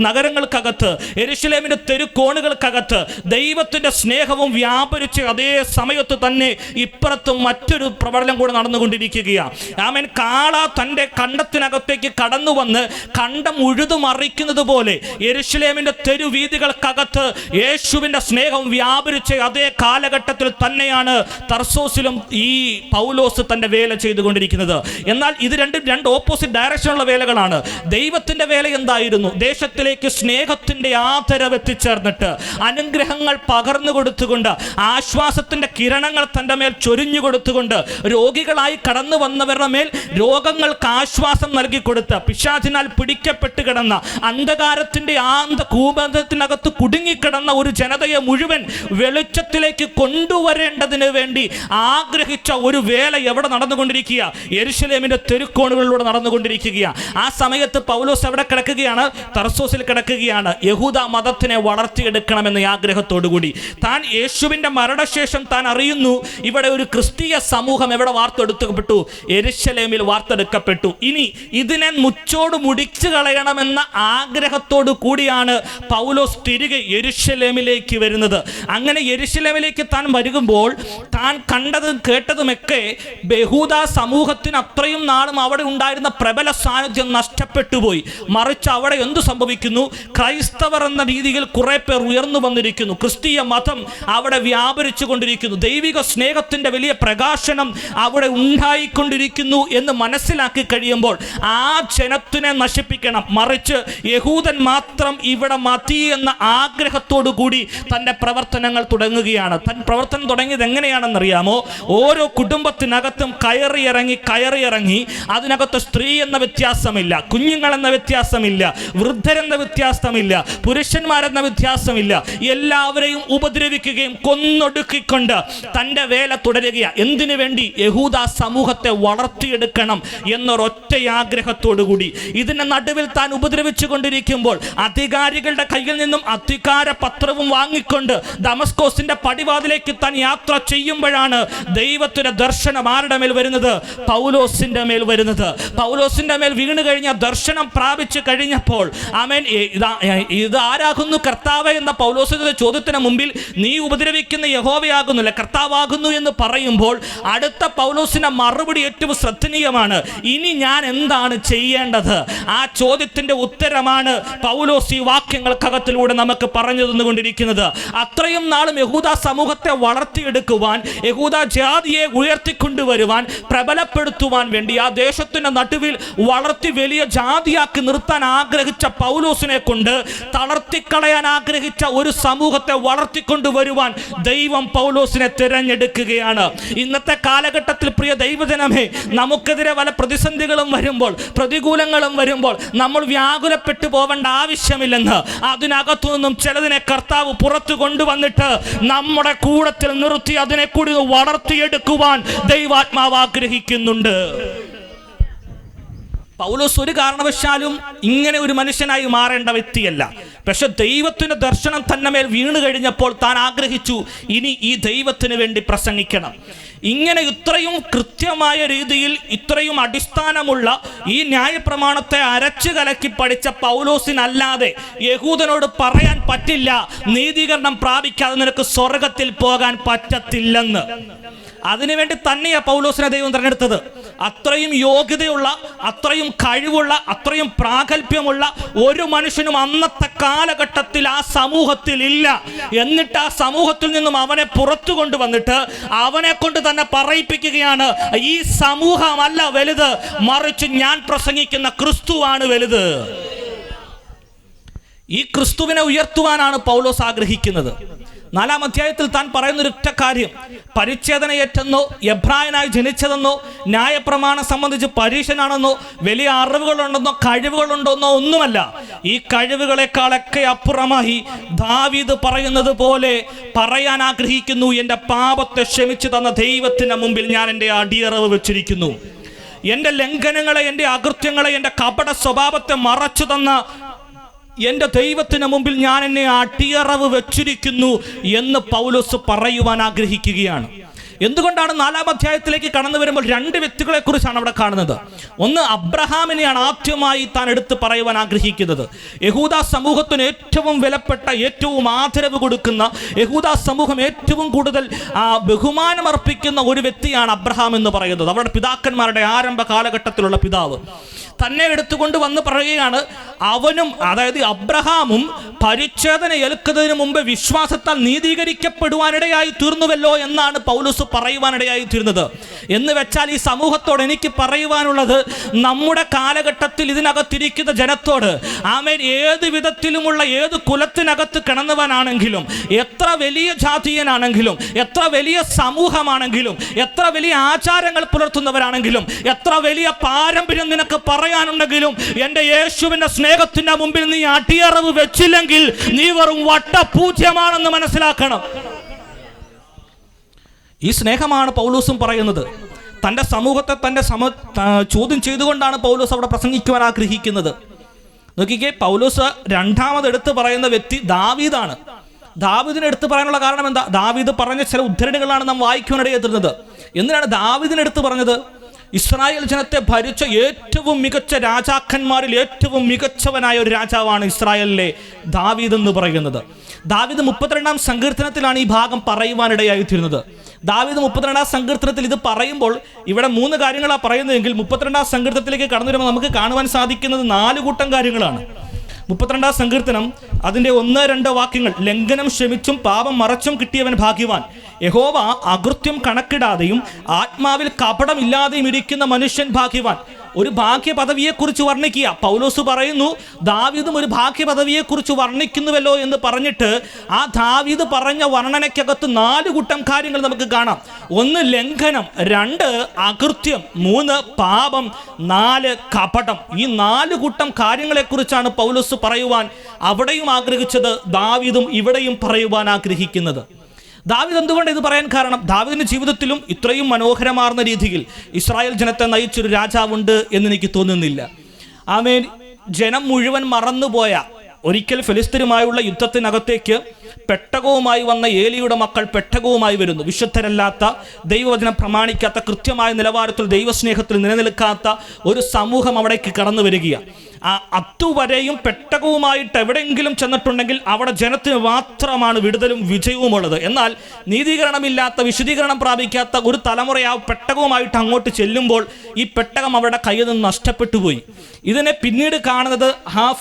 നഗരങ്ങൾക്കകത്ത്, യെരുശലേമിന്റെ തെരുക്കോണുകൾക്കകത്ത് ദൈവത്തിന്റെ സ്നേഹവും വ്യാപരിച്ച് അതേ സമയത്ത് തന്നെ ഇപ്പുറത്തും മറ്റൊരു പ്രബലം കൂടെ നടന്നുകൊണ്ടിരിക്കുകയാണ്. ആമേൻ. കാള തൻ്റെ കണ്ടത്തിനകത്തേക്ക് കടന്നു വന്ന് കണ്ടം ഉഴുതുമറിക്കുന്നത് പോലെ യെരുശലേമിന്റെ തെരുവീഥികൾക്കകത്ത് യേശുവിന്റെ സ്നേഹം വ്യാപരിച്ച അതേ കാലഘട്ടത്തിൽ തന്നെയാണ് തർസോസിലും ഈ പൗലോസ് തൻ്റെ വേല ചെയ്തുകൊണ്ടിരിക്കുന്നത്. എന്നാൽ ഇത് രണ്ട് ഓപ്പോസിറ്റ് ഡയറക്ഷനുള്ള വേലകളാണ്. ദൈവത്തിന്റെ വേല എന്തായിരുന്നു? ദേശത്തിലേക്ക് സ്നേഹത്തിന്റെ ആദരവ് എത്തിച്ചേർന്നിട്ട് അനുഗ്രഹങ്ങൾ പകർന്നു കൊടുത്തുകൊണ്ട് ആശ്വാസത്തിന്റെ കിരണങ്ങൾ തൻ്റെ മേൽ ചൊരിഞ്ഞു കൊടുത്തുകൊണ്ട് രോഗികളായി കടന്നു വന്നവരുടെ മേൽ രോഗങ്ങൾക്ക് ആശ്വാസം നൽകി കൊടുത്ത് പിശാചിനാൽ പിടിക്കപ്പെട്ട് കിടന്ന അന്ധകാരത്തിന്റെ കൂപത്തിനകത്ത് കുടുങ്ങിക്കിടന്ന ഒരു ജനതയെ മുഴുവൻ വെളിച്ചത്തിലേക്ക് കൊണ്ടുവരേണ്ടതിന് വേണ്ടി ആഗ്രഹിച്ച ഒരു വേല എവിടെ നടന്നുകൊണ്ടിരിക്കുക? യെരുശലേമിന്റെ തെരുക്കോണുകളിലൂടെ നടന്നുകൊണ്ടിരിക്കുകയാണ്. ആ സമയത്ത് പൗലോസ് എവിടെ കിടക്കുകയാണ്? തർസോസിൽ കിടക്കുകയാണ്. യഹൂദ മതത്തിനെ വളർത്തിയെടുക്കണമെന്ന ആഗ്രഹത്തോടു കൂടി താൻ യേശുവിന്റെ മരണശേഷം താൻ അറിയുന്നു ഇവിടെ ഒരു ക്രിസ്തീയ സമൂഹം എവിടെ വാർത്തെടുക്കപ്പെട്ടു? യെരുശലേമിൽ വാർത്തെടുക്കപ്പെട്ടു. ഇനി ഇതിനെ മുച്ചോട് മുടിച്ചു കളയണമെന്ന ആഗ്രഹത്തോടു കൂടിയാണ് പൗലോസ് തിരികെ യെരുശലേമിലേക്ക് വരുന്നത്. അങ്ങനെ യെരുശലേമിലേക്ക് താൻ വരുമ്പോൾ താൻ കണ്ടതും കേട്ടതുമൊക്കെ യഹൂദ സമൂഹത്തിന് അത്രയും നാളും അവിടെ ഉണ്ടായിരുന്ന പ്രബല സാന്നിധ്യം നഷ്ടപ്പെട്ടു പോയി. മറിച്ച് അവിടെ എന്തു സംഭവിക്കുന്നു? ക്രൈസ്തവർ എന്ന രീതിയിൽ കുറെ പേർ ഉയർന്നു വന്നിരിക്കുന്നു. ക്രിസ്തീയ മതം അവിടെ വ്യാപരിച്ചു കൊണ്ടിരിക്കുന്നു. ദൈവിക സ്നേഹത്തിന്റെ വലിയ പ്രകാശനം അവിടെ ഉണ്ടായിക്കൊണ്ടിരിക്കുന്നു എന്ന് മനസ്സിലാക്കി കഴിയുമ്പോൾ ആ ജനത്തിനെ നശിപ്പിക്കണം, മറിച്ച് യഹൂദൻ മാത്രം ഇവിടെ മതി എന്ന ആഗ്രഹത്തോടു കൂടി തൻ്റെ പ്രവർത്തനങ്ങൾ തുടങ്ങുകയാണ്. തൻ പ്രവർത്തനം തുടങ്ങിയത് എങ്ങനെയാണെന്നറിയാമോ? ഓരോ കുടുംബത്തിനകത്തും കയറിയിറങ്ങി അതിനകത്ത് സ്ത്രീ എന്ന വ്യത്യാസമില്ല, കുഞ്ഞുങ്ങളെന്ന വ്യത്യാസമില്ല, വൃദ്ധരെന്ന വ്യത്യാസമില്ല, പുരുഷന്മാരെന്ന വ്യത്യാസമില്ല, എല്ലാവരെയും ഉപദ്രവിക്കുകയും കൊന്നൊടുക്കിക്കൊണ്ട് തൻ്റെ വേല തുടരുകയാണ്. എന്തിനു വേണ്ടി? യഹൂദ സമൂഹത്തെ വളർത്തിയെടുക്കണം എന്നൊരൊറ്റ ആഗ്രഹത്തോടു കൂടി. ഇതിന്റെ നടുവിൽ താൻ ഉപദ്രവിച്ചു കൊണ്ടിരിക്കുമ്പോൾ അധികാരികളുടെ കയ്യിൽ നിന്നും അധികാര പത്രവും വാങ്ങിക്കൊണ്ട് ദമസ്കോസിന്റെ പടിവാതിലേക്ക് താൻ യാത്ര ചെയ്യുമ്പോഴാണ് ദൈവത്തിന്റെ ദർശനം ആരുടെ മേൽ വരുന്നത്? പൗലോസിന്റെ മേൽ വരുന്നത്. പൗലോസിന്റെ മേൽ വീണ് കഴിഞ്ഞ ദർശനം പ്രാപിച്ചു കഴിഞ്ഞപ്പോൾ ആമേൻ, ഇത് ആരാകുന്നു കർത്താവ് എന്ന പൗലോസിന്റെ ചോദ്യത്തിന് മുമ്പിൽ നീ ഉപദ്രവിക്കുന്ന യഹോവയാകുന്നില്ല കർത്താവാകുന്നു എന്ന് പറയുമ്പോൾ അടുത്ത പൗലോസിന്റെ മറുപടി ഏറ്റവും ശ്രദ്ധനീയമാണ്. ഇനി ഞാൻ എന്താണ് ചെയ്യേണ്ടത്? ആ ചോദ്യത്തിന്റെ ഉത്തരമാണ് പൗലോസ് ഈ വാക്യങ്ങൾക്കകത്തിലൂടെ നമുക്ക് പറഞ്ഞു തന്നുകൊണ്ടിരിക്കുന്നത്. അത്രയും നാളും യഹൂദ സമൂഹത്തെ വളർത്തിയെടുക്കുവാൻ, യഹൂദ ജാതിയെ ഉയർത്തിക്കൊണ്ടുവരുവാൻ, പ്രബലപ്പെടുത്തുവാൻ വേണ്ടി ആ ദേശത്തിന്റെ നടുവിൽ വളർത്തി വലിയ ജാതിയാക്കി നിർത്താൻ ആഗ്രഹിച്ച പൗലോസിനെ കൊണ്ട് തളർത്തിക്കളയാൻ ആഗ്രഹിച്ച ഒരു സമൂഹത്തെ വളർത്തിക്കൊണ്ടുവരുവാൻ ദൈവം പൗലോസിനെ തിരഞ്ഞെടുക്കുകയാണ്. ഇന്നത്തെ കാലഘട്ടത്തിൽ പ്രിയ ദൈവജനമേ, നമുക്കെതിരെ പല പ്രതിസന്ധികളും വരുമ്പോൾ, പ്രതികൂലങ്ങളും വരുമ്പോൾ നമ്മൾ വ്യാകുലപ്പെട്ടു പോവേണ്ട ആവശ്യമില്ലെന്ന്, അതിനകത്തു നിന്നും ചിലതിനെ കർത്താവ് പുറത്തു കൊണ്ടുവന്നിട്ട് നമ്മുടെ കൂടത്തിൽ നിർത്തി അതിനെ കൂടി വളർത്തിയെടുക്കുവാൻ ദൈവാത്മാവ് ആഗ്രഹിക്കുന്നുണ്ട്. പൗലോസ് ഒരു കാരണവശാലും ഇങ്ങനെ ഒരു മനുഷ്യനായി മാറേണ്ട വ്യക്തിയല്ല. പക്ഷെ ദൈവത്തിന്റെ ദർശനം തന്നെ മേൽ വീണ് കഴിഞ്ഞപ്പോൾ താൻ ആഗ്രഹിച്ചു ഇനി ഈ ദൈവത്തിന് വേണ്ടി പ്രസംഗിക്കണം. ഇങ്ങനെ ഇത്രയും കൃത്യമായ രീതിയിൽ ഇത്രയും അടിസ്ഥാനമുള്ള ഈ ന്യായപ്രമാണത്തെ അരച്ചു കലക്കി പഠിച്ച പൗലോസിനല്ലാതെ യഹൂദനോട് പറയാൻ പറ്റില്ല, നീതീകരണം പ്രാപിക്കാതെ നിനക്ക് സ്വർഗത്തിൽ പോകാൻ പറ്റത്തില്ലെന്ന്. അതിനുവേണ്ടി തന്നെയാണ് പൗലോസിനെ ദൈവം തിരഞ്ഞെടുത്തത്. അത്രയും യോഗ്യതയുള്ള, അത്രയും കഴിവുള്ള, അത്രയും പ്രാഗൽഭ്യമുള്ള ഒരു മനുഷ്യനും അന്നത്തെ കാലഘട്ടത്തിൽ ആ സമൂഹത്തിൽ ഇല്ല. എന്നിട്ട് ആ സമൂഹത്തിൽ നിന്നും അവനെ പുറത്തു കൊണ്ടുവന്നിട്ട് അവനെ കൊണ്ട് തന്നെ പറയിപ്പിക്കുകയാണ്, ഈ സമൂഹമല്ല വലുത്, മറിച്ച് ഞാൻ പ്രസംഗിക്കുന്ന ക്രിസ്തുവാണ് വലുത്. ഈ ക്രിസ്തുവിനെ ഉയർത്തുവാനാണ് പൗലോസ് ആഗ്രഹിക്കുന്നത്. 4-ാം അധ്യായത്തിൽ താൻ പറയുന്നൊരു ഒറ്റ കാര്യം, പരിച്ഛേദനയേറ്റെന്നോ, എബ്രായനായി ജനിച്ചതെന്നോ, ന്യായപ്രമാണം സംബന്ധിച്ച് പരീക്ഷനാണെന്നോ, വലിയ അറിവുകളുണ്ടെന്നോ, കഴിവുകളുണ്ടെന്നോ ഒന്നുമല്ല. ഈ കഴിവുകളെക്കാളൊക്കെ അപ്പുറമായി ദാവീദ് പറയുന്നത് പോലെ പറയാൻ ആഗ്രഹിക്കുന്നു, എൻ്റെ പാപത്തെ ക്ഷമിച്ചു തന്ന ദൈവത്തിന് മുമ്പിൽ ഞാൻ എൻ്റെ അടിയറവ് വെച്ചിരിക്കുന്നു. എൻ്റെ ലംഘനങ്ങളെ, എൻ്റെ അകൃത്യങ്ങളെ, എൻ്റെ കപട സ്വഭാവത്തെ മറച്ചു തന്ന എൻ്റെ ദൈവത്തിന് മുമ്പിൽ ഞാൻ എന്നെ അടിയറവ് വെച്ചിരിക്കുന്നു എന്ന് പൗലോസ് പറയുവാൻ ആഗ്രഹിക്കുകയാണ്. എന്തുകൊണ്ടാണ് 4-ാം അധ്യായത്തിലേക്ക് കടന്നു വരുമ്പോൾ 2 വ്യക്തികളെ കുറിച്ചാണ് അവിടെ കാണുന്നത്. ഒന്ന്, അബ്രഹാമിനെയാണ് ആദ്യമായി താൻ എടുത്ത് പറയുവാൻ ആഗ്രഹിക്കുന്നത്. യഹൂദ സമൂഹത്തിന് ഏറ്റവും വിലപ്പെട്ട, ഏറ്റവും ആദരവ് കൊടുക്കുന്ന, യഹൂദ സമൂഹം ഏറ്റവും കൂടുതൽ ബഹുമാനമർപ്പിക്കുന്ന ഒരു വ്യക്തിയാണ് അബ്രഹാം എന്ന് പറയുന്നത്. അവരുടെ പിതാക്കന്മാരുടെ ആരംഭ കാലഘട്ടത്തിലുള്ള പിതാവ് തന്നെ എടുത്തുകൊണ്ട് വന്ന് പറയുകയാണ്, അവനും, അതായത് അബ്രഹാമും പരിച്ഛേദന ഏൽക്കുന്നതിന് മുമ്പ് വിശ്വാസത്താൽ നീതീകരിക്കപ്പെടുവാനിടയായി തീർന്നുവല്ലോ എന്നാണ് പൗലോസ് പറയുവാനിടയായി തീർന്നത്. എന്ന് വെച്ചാൽ ഈ സമൂഹത്തോട് എനിക്ക് പറയുവാനുള്ളത്, നമ്മുടെ കാലഘട്ടത്തിൽ ഇതിനകത്തിരിക്കുന്ന ജനത്തോട്, ആമേൻ, ഏത് വിധത്തിലുമുള്ള, ഏത് കുലത്തിനകത്ത് കിടന്നവനാണെങ്കിലും, എത്ര വലിയ ജാതീയനാണെങ്കിലും, എത്ര വലിയ സമൂഹമാണെങ്കിലും, എത്ര വലിയ ആചാരങ്ങൾ പുലർത്തുന്നവരാണെങ്കിലും, എത്ര വലിയ പാരമ്പര്യം നിനക്ക് പറയാനുണ്ടെങ്കിലും, എൻ്റെ യേശുവിൻ്റെ സ്നേഹത്തിൻ്റെ മുമ്പിൽ നീ അടിയറവ് വെച്ചില്ലെങ്കിൽ നീ വെറും വട്ടപൂജ്യമാണെന്ന് മനസ്സിലാക്കണം. ഈ സ്നേഹമാണ് പൗലോസും പറയുന്നത്. തൻ്റെ സമൂഹത്തെ ചോദ്യം ചെയ്തുകൊണ്ടാണ് പൗലോസ് അവിടെ പ്രസംഗിക്കുവാൻ ആഗ്രഹിക്കുന്നത്. നോക്കിക്കേ, പൗലോസ് രണ്ടാമത് എടുത്ത് പറയുന്ന വ്യക്തി ദാവീദാണ്. ദാവീദിനെ എടുത്ത് പറയാനുള്ള കാരണം എന്താ? ദാവീദ് പറഞ്ഞ ചില ഉദ്ധരണികളാണ് നാം വായിക്കുവാനിടയെത്തുന്നത്. എന്തിനാണ് ദാവീദിനെ എടുത്ത് പറഞ്ഞത്? ഇസ്രായേൽ ജനത്തെ ഭരിച്ച ഏറ്റവും മികച്ച രാജാക്കന്മാരിൽ ഏറ്റവും മികച്ചവനായ ഒരു രാജാവാണ് ഇസ്രായേലിലെ ദാവീദ് എന്ന് പറയുന്നത്. ദാവീദ് 32-ാം സങ്കീർത്തനത്തിലാണ് ഈ ഭാഗം പറയുവാനിടയായിത്തീരുന്നത്. ദാവീദ് 32-ാം സങ്കീർത്തനത്തിൽ ഇത് പറയുമ്പോൾ ഇവിടെ 3 കാര്യങ്ങളാണ് പറയുന്നതെങ്കിൽ 32-ാം സങ്കീർത്തനത്തിലേക്ക് കടന്നു വരുമ്പോൾ നമുക്ക് കാണുവാൻ സാധിക്കുന്നത് 4 കൂട്ടം കാര്യങ്ങളാണ്. 32-ാം സങ്കീർത്തനം അതിൻ്റെ 1-2 വാക്യങ്ങൾ, ലംഘനം ക്ഷമിച്ചും പാപം മറച്ചും കിട്ടിയവൻ ഭാഗ്യവാൻ, യഹോവ അകൃത്യം കണക്കിടാതെയും ആത്മാവിൽ കപടമില്ലാതെയും ഇരിക്കുന്ന മനുഷ്യൻ ഭാഗ്യവാൻ. ഒരു ഭാഗ്യ പദവിയെക്കുറിച്ച് വർണ്ണിക്കുക. പൗലോസ് പറയുന്നു, ദാവീദും ഒരു ഭാഗ്യ പദവിയെക്കുറിച്ച് വർണ്ണിക്കുന്നുവല്ലോ എന്ന് പറഞ്ഞിട്ട് ആ ദാവീദ് പറഞ്ഞ വർണ്ണനയ്ക്കകത്ത് 4 കൂട്ടം കാര്യങ്ങൾ നമുക്ക് കാണാം. 1 ലംഘനം, 2 അകൃത്യം, 3 പാപം, 4 കപടം. ഈ 4 കൂട്ടം കാര്യങ്ങളെക്കുറിച്ചാണ് പൗലോസ് പറയുവാൻ അവിടെയും ആഗ്രഹിച്ചത്, ദാവീദും ഇവിടെയും പറയുവാൻ ആഗ്രഹിക്കുന്നത്. ദാവീദ് എന്തുകൊണ്ട് ഇത് പറയാൻ കാരണം? ദാവീദിൻ്റെ ജീവിതത്തിലും ഇത്രയും മനോഹരമാർന്ന രീതിയിൽ ഇസ്രായേൽ ജനത്തെ നയിച്ചൊരു രാജാവുണ്ട് എന്നെനിക്ക് തോന്നുന്നില്ല. ആമേൻ. ജനം മുഴുവൻ മറന്നുപോയ, ഒരിക്കൽ ഫെലിസ്തീനുമായുള്ള യുദ്ധത്തിനകത്തേക്ക് പെട്ടകവുമായി വന്ന ഏലിയുടെ മക്കൾ പെട്ടകവുമായി വരുന്നു. വിശുദ്ധരല്ലാത്ത, ദൈവവചനം പ്രമാണിക്കാത്ത, കൃത്യമായ നിലവാരത്തിൽ ദൈവസ്നേഹത്തിൽ നിലനിൽക്കാത്ത ഒരു സമൂഹം അവിടേക്ക് കടന്നു വരികയാണ്. അതുവരെയും പെട്ടകവുമായിട്ട് എവിടെയെങ്കിലും ചെന്നിട്ടുണ്ടെങ്കിൽ അവിടെ ജനത്തിന് മാത്രമാണ് വിടുതലും വിജയവും ഉള്ളത്. എന്നാൽ നീതീകരണമില്ലാത്ത, വിശുദ്ധീകരണം പ്രാപിക്കാത്ത ഒരു തലമുറ ആ പെട്ടകവുമായിട്ട് അങ്ങോട്ട് ചെല്ലുമ്പോൾ ഈ പെട്ടകം അവരുടെ കയ്യിൽ നിന്ന് നഷ്ടപ്പെട്ടു പോയി. ഇതിനെ പിന്നീട് കാണുന്നത്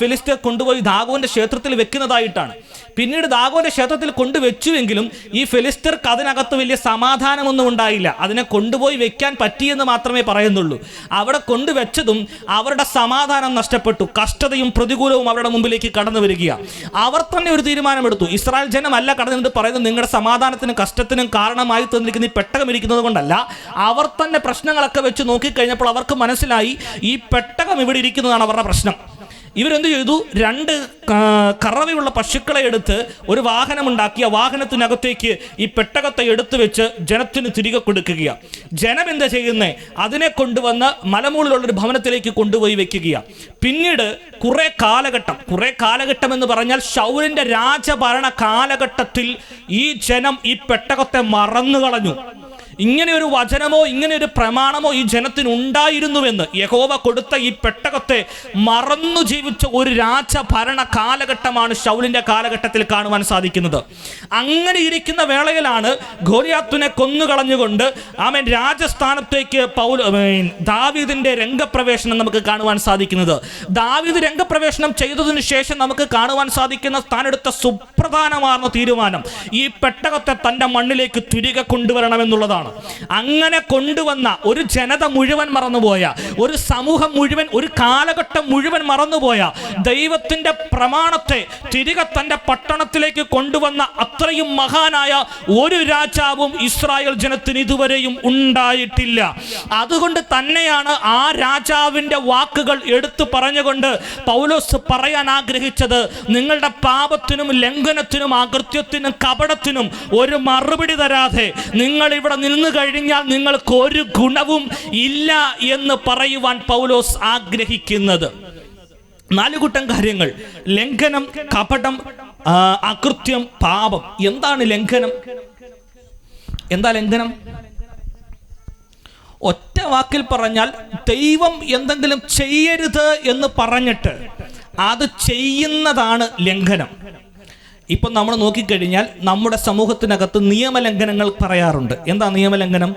ഫിലിസ്തീർ കൊണ്ടുപോയി ദാഗോന്റെ ക്ഷേത്രത്തിൽ വെക്കുന്നതായിട്ടാണ്. പിന്നീട് ദാഗോന്റെ ക്ഷേത്രത്തിൽ കൊണ്ടുവച്ചുവെങ്കിലും ഈ ഫിലിസ്തീർക്ക് അതിനകത്ത് വലിയ സമാധാനമൊന്നും ഉണ്ടായില്ല. അതിനെ കൊണ്ടുപോയി വെക്കാൻ പറ്റിയെന്ന് മാത്രമേ പറയുന്നുള്ളൂ. അവിടെ കൊണ്ടുവച്ചതും അവരുടെ സമാധാനം നഷ്ടപ്പെട്ടു. കഷ്ടതയും പ്രതികൂലവും അവരുടെ മുമ്പിലേക്ക് കടന്നു വരികയാണ്. അവർ തന്നെ ഒരു തീരുമാനമെടുത്തു. ഇസ്രായേൽ ജനമല്ല കടന്നിട്ട് പറയുന്നത് നിങ്ങളുടെ സമാധാനത്തിനും കഷ്ടത്തിനും കാരണമായി തന്നിരിക്കുന്ന ഈ പെട്ടകം ഇരിക്കുന്നത് കൊണ്ടല്ല. അവർ തന്നെ പ്രശ്നങ്ങളൊക്കെ വെച്ച് നോക്കിക്കഴിഞ്ഞപ്പോൾ അവർക്ക് മനസ്സിലായി ഈ പെട്ടകം ഇവിടെ ഇരിക്കുന്നതാണ് അവരുടെ പ്രശ്നം. ഇവരെന്ത് ചെയ്തു? 2 കറവയുള്ള പശുക്കളെ എടുത്ത് ഒരു വാഹനമുണ്ടാക്കി ആ വാഹനത്തിനകത്തേക്ക് ഈ പെട്ടകത്തെ എടുത്തു വെച്ച് ജനത്തിന് തിരികെ കൊടുക്കുകയാണ്. ജനം എന്താ ചെയ്യുന്നത്? അതിനെ കൊണ്ടുവന്ന് മലമുകളിലുള്ളൊരു ഭവനത്തിലേക്ക് കൊണ്ടുപോയി വെക്കുകയാണ്. പിന്നീട് കുറേ കാലഘട്ടം എന്ന് പറഞ്ഞാൽ ശൗലിൻ്റെ രാജഭരണ കാലഘട്ടത്തിൽ ഈ ജനം ഈ പെട്ടകത്തെ മറന്നു കളഞ്ഞു. ഇങ്ങനെ ഒരു വചനമോ ഇങ്ങനെ ഒരു പ്രമാണമോ ഈ ജനത്തിന് ഉണ്ടായിരുന്നുവെന്ന് യഹോവ കൊടുത്ത ഈ പെട്ടകത്തെ മറന്നു ജീവിച്ച ഒരു രാജഭരണ കാലഘട്ടമാണ് ശൗലിന്റെ കാലഘട്ടത്തിൽ കാണുവാൻ സാധിക്കുന്നത്. അങ്ങനെ ഇരിക്കുന്ന വേളയിലാണ് ഗോലിയാത്തിനെ കൊന്നുകളഞ്ഞുകൊണ്ട് ആമേൻ രാജസ്ഥാനത്തേക്ക് ദാവീദിന്റെ രംഗപ്രവേശനം നമുക്ക് കാണുവാൻ സാധിക്കുന്നത്. ദാവീദ് രംഗപ്രവേശനം ചെയ്തതിനു ശേഷം നമുക്ക് കാണുവാൻ സാധിക്കുന്ന താനെടുത്ത സുപ്രധാനമാർന്ന തീരുമാനം ഈ പെട്ടകത്തെ തൻ്റെ മണ്ണിലേക്ക് തിരികെ കൊണ്ടുവരണമെന്നുള്ളതാണ്. അങ്ങനെ കൊണ്ടുവന്ന ഒരു ജനത മുഴുവൻ മറന്നുപോയ, ഒരു സമൂഹം മുഴുവൻ, ഒരു കാലഘട്ടം മുഴുവൻ മറന്നുപോയ ദൈവത്തിന്റെ പ്രമാണത്തെ തിരികെ തൻ്റെ പട്ടണത്തിലേക്ക് കൊണ്ടുവന്ന അത്രയും മഹാനായ ഒരു രാജാവും ഇസ്രായേൽ ജനത്തിന് ഇതുവരെയും ഉണ്ടായിട്ടില്ല. അതുകൊണ്ട് തന്നെയാണ് ആ രാജാവിൻ്റെ വാക്കുകൾ എടുത്തു പറഞ്ഞുകൊണ്ട് പൗലോസ് പറയാൻ ആഗ്രഹിച്ചത്, നിങ്ങളുടെ പാപത്തിനും ലംഘനത്തിനും അകൃത്യത്തിനും കപടത്തിനും ഒരു മറുപടി തരാതെ നിങ്ങൾ ഇവിടെ നിന്ന് കഴിഞ്ഞാൽ നിങ്ങൾക്ക് ഒരു ഗുണവും ഇല്ല എന്ന് പറയുവാൻ പൗലോസ് ആഗ്രഹിക്കുന്നത്. 4 കൂട്ടം കാര്യങ്ങൾ: ലംഘനം, കപടം, അകൃത്യം, പാപം. എന്താണ് ലംഘനം? എന്താ ലംഘനം? ഒറ്റ വാക്കിൽ പറഞ്ഞാൽ ദൈവം എന്തെങ്കിലും ചെയ്യരുത് എന്ന് പറഞ്ഞിട്ട് അത് ചെയ്യുന്നതാണ് ലംഘനം. ഇപ്പം നമ്മൾ നോക്കിക്കഴിഞ്ഞാൽ നമ്മുടെ സമൂഹത്തിനകത്ത് നിയമലംഘനങ്ങൾ പറയാറുണ്ട്. എന്താ നിയമലംഘനം?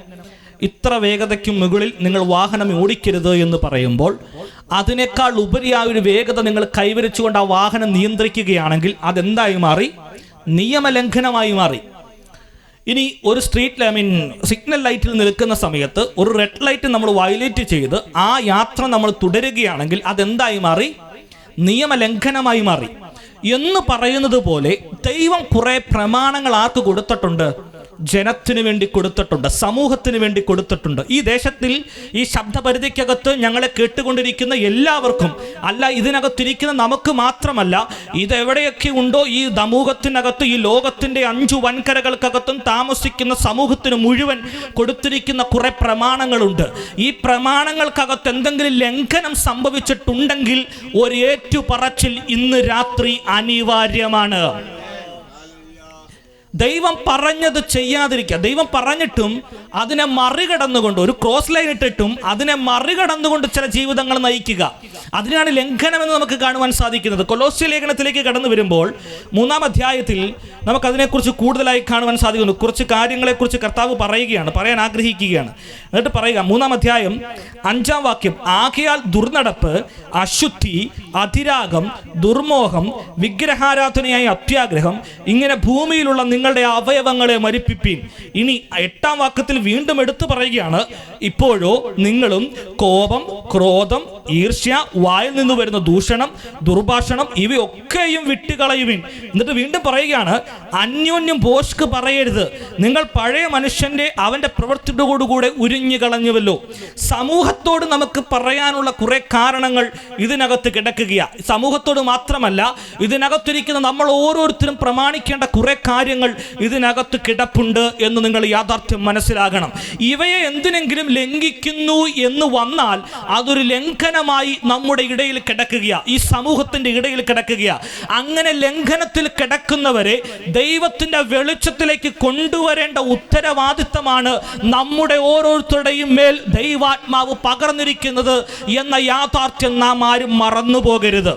ഇത്ര വേഗതയ്ക്ക് മുകളിൽ നിങ്ങൾ വാഹനം ഓടിക്കരുത് എന്ന് പറയുമ്പോൾ അതിനേക്കാൾ ഉപരിയായ ഒരു വേഗത നിങ്ങൾ കൈവരിച്ചുകൊണ്ട് ആ വാഹനം നിയന്ത്രിക്കുകയാണെങ്കിൽ അതെന്തായി മാറി? നിയമലംഘനമായി മാറി. ഇനി ഒരു സിഗ്നൽ ലൈറ്റിൽ നിൽക്കുന്ന സമയത്ത് ഒരു റെഡ് ലൈറ്റ് നമ്മൾ വയലേറ്റ് ചെയ്ത് ആ യാത്ര നമ്മൾ തുടരുകയാണെങ്കിൽ അതെന്തായി മാറി? നിയമലംഘനമായി മാറി. എന്ന് പറയുന്നത് പോലെ ദൈവം കുറെ പ്രമാണങ്ങൾ ആർക്ക് കൊടുത്തിട്ടുണ്ട്? ജനത്തിന് വേണ്ടി കൊടുത്തിട്ടുണ്ട്, സമൂഹത്തിന് വേണ്ടി കൊടുത്തിട്ടുണ്ട്. ഈ ദേശത്തിൽ ഈ ശബ്ദപരിധിക്കകത്ത് ഞങ്ങളെ കേട്ടുകൊണ്ടിരിക്കുന്ന എല്ലാവർക്കും, അല്ല ഇതിനകത്തിരിക്കുന്ന നമുക്ക് മാത്രമല്ല, ഇതെവിടെയൊക്കെ ഉണ്ടോ ഈ സമൂഹത്തിനകത്ത്, ഈ ലോകത്തിൻ്റെ 5 വൻകരകൾക്കകത്തും താമസിക്കുന്ന സമൂഹത്തിന് മുഴുവൻ കൊടുത്തിരിക്കുന്ന കുറെ പ്രമാണങ്ങളുണ്ട്. ഈ പ്രമാണങ്ങൾക്കകത്ത് എന്തെങ്കിലും ലംഘനം സംഭവിച്ചിട്ടുണ്ടെങ്കിൽ ഒരു ഏറ്റുപറച്ചിൽ ഇന്ന് രാത്രി അനിവാര്യമാണ്. ദൈവം പറഞ്ഞത് ചെയ്യാതിരിക്കുക. ദൈവം പറഞ്ഞിട്ടും അതിനെ മറികടന്നുകൊണ്ട്, ഒരു ക്രോസ് ലൈൻ ഇട്ടിട്ടും അതിനെ മറികടന്നുകൊണ്ട് ചില ജീവിതങ്ങൾ നയിക്കുക, അതിനാണ് ലംഘനമെന്ന് നമുക്ക് കാണുവാൻ സാധിക്കുന്നത്. കൊലോസ്യ ലേഖനത്തിലേക്ക് കടന്നു വരുമ്പോൾ 3-ാം അധ്യായത്തിൽ നമുക്കതിനെക്കുറിച്ച് കൂടുതലായി കാണുവാൻ സാധിക്കുന്നു. കുറച്ച് കാര്യങ്ങളെക്കുറിച്ച് കർത്താവ് പറയാൻ ആഗ്രഹിക്കുകയാണ്. എന്നിട്ട് പറയുക, 3-ാം അധ്യായം 5-ാം വാക്യം: ആകയാൽ ദുർനടപ്പ്, അശുദ്ധി, അതിരാഗം, ദുർമോഹം, വിഗ്രഹാരാധനയായ അത്യാഗ്രഹം, ഇങ്ങനെ ഭൂമിയിലുള്ള നിങ്ങളുടെ അവയവങ്ങളെ മരിപ്പിപ്പീൻ. ഇനി 8-ാം വാക്യത്തിൽ വീണ്ടും എടുത്തു പറയുകയാണ്, ഇപ്പോഴോ നിങ്ങളും കോപം, ക്രോധം, ഈർഷ്യ, വായിൽ നിന്ന് വരുന്ന ദൂഷണം, ദുർഭാഷണം ഇവയൊക്കെയും വിട്ടുകളയുവിൻ. എന്നിട്ട് വീണ്ടും പറയുകയാണ്, അന്യോന്യം ഭോഷ്ക് പറയരുത്, നിങ്ങൾ പഴയ മനുഷ്യന്റെ അവന്റെ പ്രവൃത്തിയോടുകൂടെ ഉരിഞ്ഞു കളഞ്ഞുവല്ലോ. സമൂഹത്തോട് നമുക്ക് പറയാനുള്ള കുറെ കാരണങ്ങൾ ഇതിനകത്ത് കിടക്കുകയാണ്. സമൂഹത്തോട് മാത്രമല്ല, ഇതിനകത്തിരിക്കുന്ന നമ്മൾ ഓരോരുത്തരും പ്രമാണിക്കേണ്ട കുറെ കാര്യങ്ങൾ ഇതിനകത്ത് കിടപ്പുണ്ട് എന്ന് നിങ്ങൾ യാഥാർത്ഥ്യം മനസ്സിലാകണം. ഇവയെ എന്തിനെങ്കിലും ലംഘിക്കുന്നു എന്ന് വന്നാൽ അതൊരു ലംഘനമായി നമ്മുടെ ഇടയിൽ കിടക്കുകയാണ്, ഈ സമൂഹത്തിന്റെ ഇടയിൽ കിടക്കുകയാണ്. അങ്ങനെ ലംഘനത്തിൽ കിടക്കുന്നവരെ ദൈവത്തിന്റെ വെളിച്ചത്തിലേക്ക് കൊണ്ടുവരേണ്ട ഉത്തരവാദിത്തമാണ് നമ്മുടെ ഓരോരുത്തരുടെയും മേൽ ദൈവാത്മാവ് പകർന്നിരിക്കുന്നത് എന്ന യാഥാർത്ഥ്യം നാം ആരും മറന്നു പോകരുത്.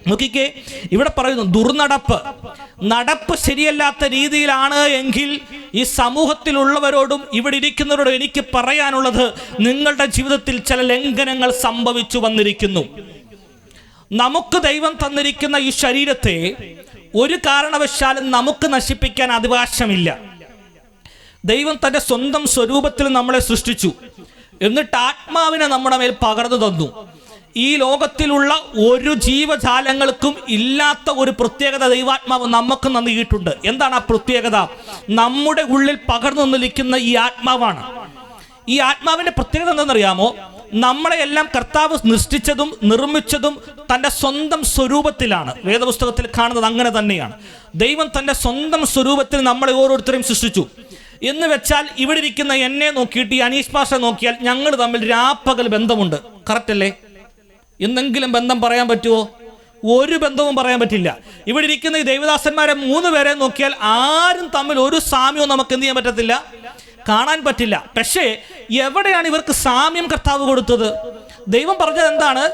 നോക്കിക്കേ, ഇവിടെ പറയുന്നു നടപ്പ് ശരിയല്ലാത്ത രീതിയിലാണ് എങ്കിൽ ഈ സമൂഹത്തിലുള്ളവരോടും ഇവിടെ ഇരിക്കുന്നവരോടും എനിക്ക് പറയാനുള്ളത്, നിങ്ങളുടെ ജീവിതത്തിൽ ചില ലംഘനങ്ങൾ സംഭവിച്ചു വന്നിരിക്കുന്നു. നമുക്ക് ദൈവം തന്നിരിക്കുന്ന ഈ ശരീരത്തെ ഒരു കാരണവശാലും നമുക്ക് നശിപ്പിക്കാൻ അവകാശമില്ല. ദൈവം തൻ്റെ സ്വന്തം സ്വരൂപത്തിൽ നമ്മളെ സൃഷ്ടിച്ചു, എന്നിട്ട് ആത്മാവിനെ നമ്മുടെ മേൽ പകർന്നു തന്നു. ഈ ലോകത്തിലുള്ള ഒരു ജീവജാലങ്ങൾക്കും ഇല്ലാത്ത ഒരു പ്രത്യേകത ദൈവാത്മാവ് നമുക്ക് നൽകിയിട്ടുണ്ട്. എന്താണ് ആ പ്രത്യേകത? നമ്മുടെ ഉള്ളിൽ പകർന്നു നിൽക്കുന്ന ഈ ആത്മാവാണ്. ഈ ആത്മാവിൻ്റെ പ്രത്യേകത എന്താണെന്നറിയാമോ? നമ്മളെയെല്ലാം കർത്താവ് സൃഷ്ടിച്ചതും നിർമ്മിച്ചതും തൻ്റെ സ്വന്തം സ്വരൂപത്തിലാണ്. വേദപുസ്തകത്തിൽ കാണുന്നത് അങ്ങനെ തന്നെയാണ്. ദൈവം തൻ്റെ സ്വന്തം സ്വരൂപത്തിൽ നമ്മളെ ഓരോരുത്തരെയും സൃഷ്ടിച്ചു. എന്ന് വെച്ചാൽ ഇവിടെ ഇരിക്കുന്ന എന്നെ നോക്കിയിട്ട് ഈ അനീഷ് പാഷ നോക്കിയാൽ ഞങ്ങൾ തമ്മിൽ രാപ്പകൽ ബന്ധമുണ്ട്. കറക്റ്റ് അല്ലേ? എന്തെങ്കിലും ബന്ധം പറയാൻ പറ്റുമോ? ഒരു ബന്ധവും പറയാൻ പറ്റില്ല. ഇവിടെ ഇരിക്കുന്ന ഈ ദൈവദാസന്മാരെ 3 പേരെ നോക്കിയാൽ ആരും തമ്മിൽ ഒരു സാമ്യവും നമുക്ക് എന്ത് ചെയ്യാൻ പറ്റത്തില്ല, കാണാൻ പറ്റില്ല. പക്ഷേ എവിടെയാണ് ഇവർക്ക് സാമ്യം കർത്താവ് കൊടുത്തത്? ദൈവം പറഞ്ഞത് എന്താണ്?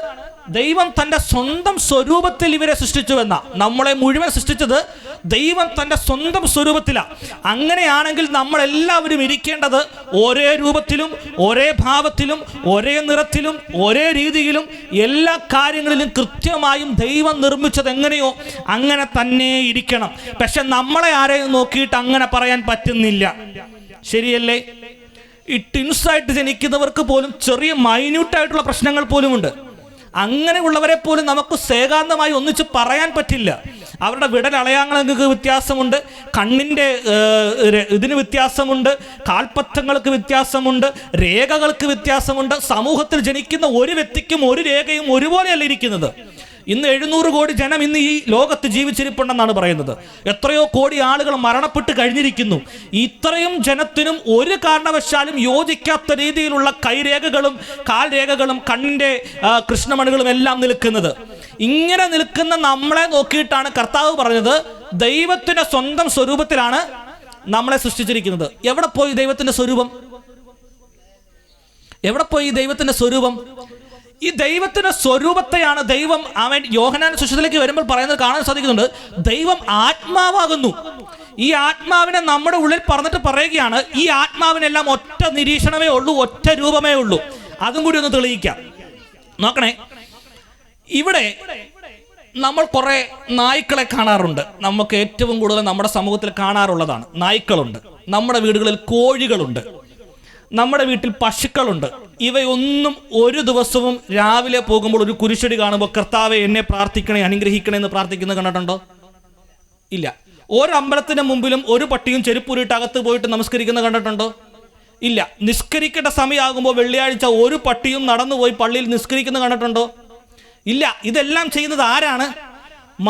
ദൈവം തൻ്റെ സ്വന്തം സ്വരൂപത്തിൽ ഇവരെ സൃഷ്ടിച്ചുവെന്ന. നമ്മളെ മുഴുവൻ സൃഷ്ടിച്ചത് ദൈവം തൻ്റെ സ്വന്തം സ്വരൂപത്തിലാണ്. അങ്ങനെയാണെങ്കിൽ നമ്മളെല്ലാവരും ഇരിക്കേണ്ടത് ഒരേ രൂപത്തിലും ഒരേ ഭാവത്തിലും ഒരേ നിറത്തിലും ഒരേ രീതിയിലും എല്ലാ കാര്യങ്ങളിലും കൃത്യമായും ദൈവം നിർമ്മിച്ചത് എങ്ങനെയോ അങ്ങനെ തന്നെ ഇരിക്കണം. പക്ഷെ നമ്മളെ ആരെയും നോക്കിയിട്ട് അങ്ങനെ പറയാൻ പറ്റുന്നില്ല. ശരിയല്ലേ? ഈ ട്വിൻസായിട്ട് ജനിക്കുന്നവർക്ക് പോലും ചെറിയ മൈന്യൂട്ടായിട്ടുള്ള പ്രശ്നങ്ങൾ പോലുമുണ്ട്. അങ്ങനെയുള്ളവരെ പോലും നമുക്ക് ഏകാന്തമായി ഒന്നിച്ച് പറയാൻ പറ്റില്ല. അവരുടെ വിടലളയാങ്ങൾക്ക് വ്യത്യാസമുണ്ട്, കണ്ണിൻ്റെ ഇതിന് വ്യത്യാസമുണ്ട്, കാൽപ്പത്തങ്ങൾക്ക് വ്യത്യാസമുണ്ട്, രേഖകൾക്ക് വ്യത്യാസമുണ്ട്. സമൂഹത്തിൽ ജനിക്കുന്ന ഒരു വ്യക്തിക്കും ഒരു രേഖയും ഒരുപോലെയല്ല ഇരിക്കുന്നത്. ഇന്ന് 700 കോടി ജനം ഇന്ന് ഈ ലോകത്ത് ജീവിച്ചിരിപ്പുണ്ടെന്നാണ് പറയുന്നത്. എത്രയോ കോടി ആളുകൾ മരണപ്പെട്ട് കഴിഞ്ഞിരിക്കുന്നു. ഇത്രയും ജനത്തിനും ഒരു കാരണവശാലും യോജിക്കാത്ത രീതിയിലുള്ള കൈരേഖകളും കാൽരേഖകളും കണ്ണിൻ്റെ കൃഷ്ണമണികളും എല്ലാം നിൽക്കുന്നത്. ഇങ്ങനെ നിൽക്കുന്ന നമ്മളെ നോക്കിയിട്ടാണ് കർത്താവ് പറഞ്ഞത് ദൈവത്തിൻ്റെ സ്വന്തം സ്വരൂപത്തിലാണ് നമ്മളെ സൃഷ്ടിച്ചിരിക്കുന്നത്. എവിടെ പോയി ദൈവത്തിൻ്റെ സ്വരൂപം? എവിടെ പോയി ദൈവത്തിൻ്റെ സ്വരൂപം? ഈ ദൈവത്തിന്റെ സ്വരൂപത്തെയാണ് ദൈവം അവൻ യോഹന്നാൻ സുവിശേഷത്തിലേക്ക് വരുമ്പോൾ പറയുന്നത് കാണാൻ സാധിക്കുന്നുണ്ട്. ദൈവം ആത്മാവാകുന്നു. ഈ ആത്മാവിനെ നമ്മുടെ ഉള്ളിൽ പറഞ്ഞിട്ട് പറയുകയാണ് ഈ ആത്മാവിനെല്ലാം ഒറ്റ നിരീക്ഷണമേ ഉള്ളൂ, ഒറ്റ രൂപമേ ഉള്ളൂ. അതും കൂടി ഒന്ന് തെളിയിക്കാം. നോക്കണേ, ഇവിടെ നമ്മൾ കുറേ നായ്ക്കളെ കാണാറുണ്ട്. നമുക്ക് ഏറ്റവും കൂടുതൽ നമ്മുടെ സമൂഹത്തിൽ കാണാറുള്ളതാണ് നായ്ക്കളുണ്ട്. നമ്മുടെ വീടുകളിൽ കോഴികളുണ്ട്, നമ്മുടെ വീട്ടിൽ പശുക്കളുണ്ട്. ഇവയൊന്നും ഒരു ദിവസവും രാവിലെ പോകുമ്പോൾ ഒരു കുരിശടി കാണുമ്പോൾ കർത്താവെ എന്നെ പ്രാർത്ഥിക്കണേ, അനുഗ്രഹിക്കണേ എന്ന് പ്രാർത്ഥിക്കുന്നത് കണ്ടിട്ടുണ്ടോ? ഇല്ല. ഒരു അമ്പലത്തിന് മുമ്പിലും ഒരു പട്ടിയും ചെരുപ്പൂരിട്ട് അകത്ത് പോയിട്ട് നമസ്കരിക്കുന്നത് കണ്ടിട്ടുണ്ടോ? ഇല്ല. നിസ്കരിക്കേണ്ട സമയമാകുമ്പോൾ വെള്ളിയാഴ്ച ഒരു പട്ടിയും നടന്നുപോയി പള്ളിയിൽ നിസ്കരിക്കുന്നത് കണ്ടിട്ടുണ്ടോ? ഇല്ല. ഇതെല്ലാം ചെയ്യുന്നത് ആരാണ്?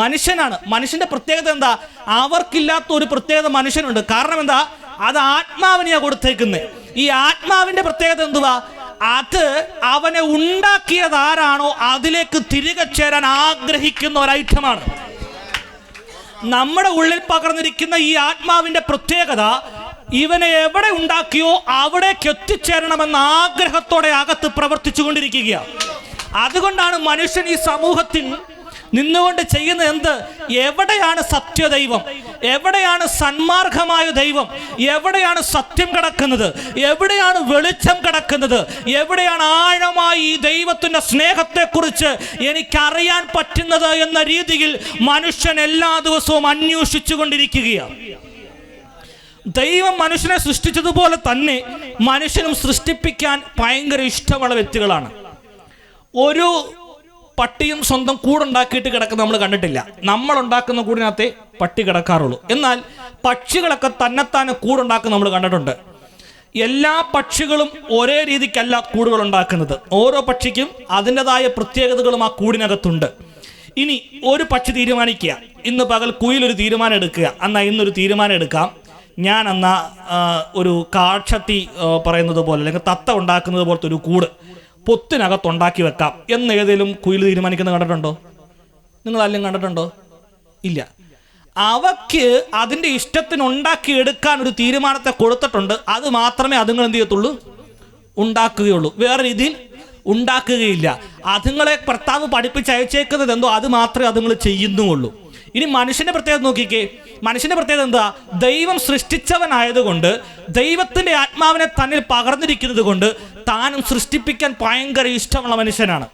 മനുഷ്യനാണ്. മനുഷ്യന്റെ പ്രത്യേകത എന്താ? അവർക്കില്ലാത്ത ഒരു പ്രത്യേകത മനുഷ്യനുണ്ട്. കാരണം എന്താ? അത് ആത്മാവിനെയാ കൊടുത്തേക്കുന്നത്. ഈ ആത്മാവിന്റെ പ്രത്യേകത എന്തുവാ? അത് അവനെ ഉണ്ടാക്കിയത് ആരാണോ അതിലേക്ക് തിരികെ ചേരാൻ ആഗ്രഹിക്കുന്ന ഒരു ഐറ്റമാണ്. നമ്മുടെ ഉള്ളിൽ പകർന്നിരിക്കുന്ന ഈ ആത്മാവിന്റെ പ്രത്യേകത ഇവനെ എവിടെ ഉണ്ടാക്കിയോ അവിടേക്ക് എത്തിച്ചേരണമെന്ന ആഗ്രഹത്തോടെ അകത്ത് പ്രവർത്തിച്ചു കൊണ്ടിരിക്കുകയാണ്. അതുകൊണ്ടാണ് മനുഷ്യൻ ഈ സമൂഹത്തിൽ നിന്നുകൊണ്ട് ചെയ്യുന്ന എന്ത്? എവിടെയാണ് സത്യദൈവം? എവിടെയാണ് സന്മാർഗമായ ദൈവം? എവിടെയാണ് സത്യം കിടക്കുന്നത്? എവിടെയാണ് വെളിച്ചം കിടക്കുന്നത്? എവിടെയാണ് ആഴമായി ഈ ദൈവത്തിൻ്റെ സ്നേഹത്തെക്കുറിച്ച് എനിക്കറിയാൻ പറ്റുന്നത് എന്ന രീതിയിൽ മനുഷ്യൻ എല്ലാ ദിവസവും അന്വേഷിച്ചു കൊണ്ടിരിക്കുകയാണ്. ദൈവം മനുഷ്യനെ സൃഷ്ടിച്ചതുപോലെ തന്നെ മനുഷ്യനും സൃഷ്ടിപ്പിക്കാൻ ഭയങ്കര ഇഷ്ടമുള്ള വ്യക്തികളാണ്. ഒരു പട്ടിയും സ്വന്തം കൂടുണ്ടാക്കിയിട്ട് കിടക്കുന്ന നമ്മൾ കണ്ടിട്ടില്ല. നമ്മളുണ്ടാക്കുന്ന കൂടിനകത്തെ പട്ടി കിടക്കാറുള്ളൂ. എന്നാൽ പക്ഷികളൊക്കെ തന്നെത്താനെ കൂടുണ്ടാക്കുന്ന നമ്മൾ കണ്ടിട്ടുണ്ട്. എല്ലാ പക്ഷികളും ഒരേ രീതിക്കല്ല കൂടുകൾ ഉണ്ടാക്കുന്നത്. ഓരോ പക്ഷിക്കും അതിൻ്റെതായ പ്രത്യേകതകളും ആ കൂടിനകത്തുണ്ട്. ഇനി ഒരു പക്ഷി തീരുമാനിക്കുക, ഇന്ന് പകൽ കുയിലൊരു തീരുമാനം എടുക്കുക. എന്നാൽ ഇന്നൊരു തീരുമാനം എടുക്കാം, ഞാൻ എന്നാൽ ഒരു കാക്ഷത്തി പറയുന്നത് പോലെ അല്ലെങ്കിൽ തത്ത ഉണ്ടാക്കുന്നത് പോലത്തെ ഒരു കൂട് പൊത്തിനകത്തുണ്ടാക്കി വെക്കാം എന്ന് ഏതെങ്കിലും കുയിൽ തീരുമാനിക്കുന്നത് കണ്ടിട്ടുണ്ടോ? നിങ്ങളെല്ലാം കണ്ടിട്ടുണ്ടോ? ഇല്ല. അവയ്ക്ക് അതിൻ്റെ ഇഷ്ടത്തിന് ഉണ്ടാക്കിയെടുക്കാൻ ഒരു തീരുമാനത്തെ കൊടുത്തിട്ടുണ്ട്. അത് മാത്രമേ അതുങ്ങൾ എന്ത് ചെയ്യത്തുള്ളൂ? ഉണ്ടാക്കുകയുള്ളൂ. വേറെ രീതിയിൽ ഉണ്ടാക്കുകയില്ല. അതുങ്ങളെ കർത്താവ് പഠിപ്പിച്ചയച്ചേക്കുന്നത് എന്തോ അത് മാത്രമേ അതുങ്ങൾ ചെയ്യുന്നുള്ളൂ. ഇനി മനുഷ്യന്റെ പ്രത്യേകത നോക്കിക്കേ. മനുഷ്യന്റെ പ്രത്യേകത എന്താ? ദൈവം സൃഷ്ടിച്ചവനായതുകൊണ്ട് ദൈവത്തിന്റെ ആത്മാവിനെ തന്നിൽ പകർന്നിരിക്കുന്നത് കൊണ്ട് താനും സൃഷ്ടിപ്പിക്കാൻ ഭയങ്കര ഇഷ്ടമുള്ള മനുഷ്യനാണ്.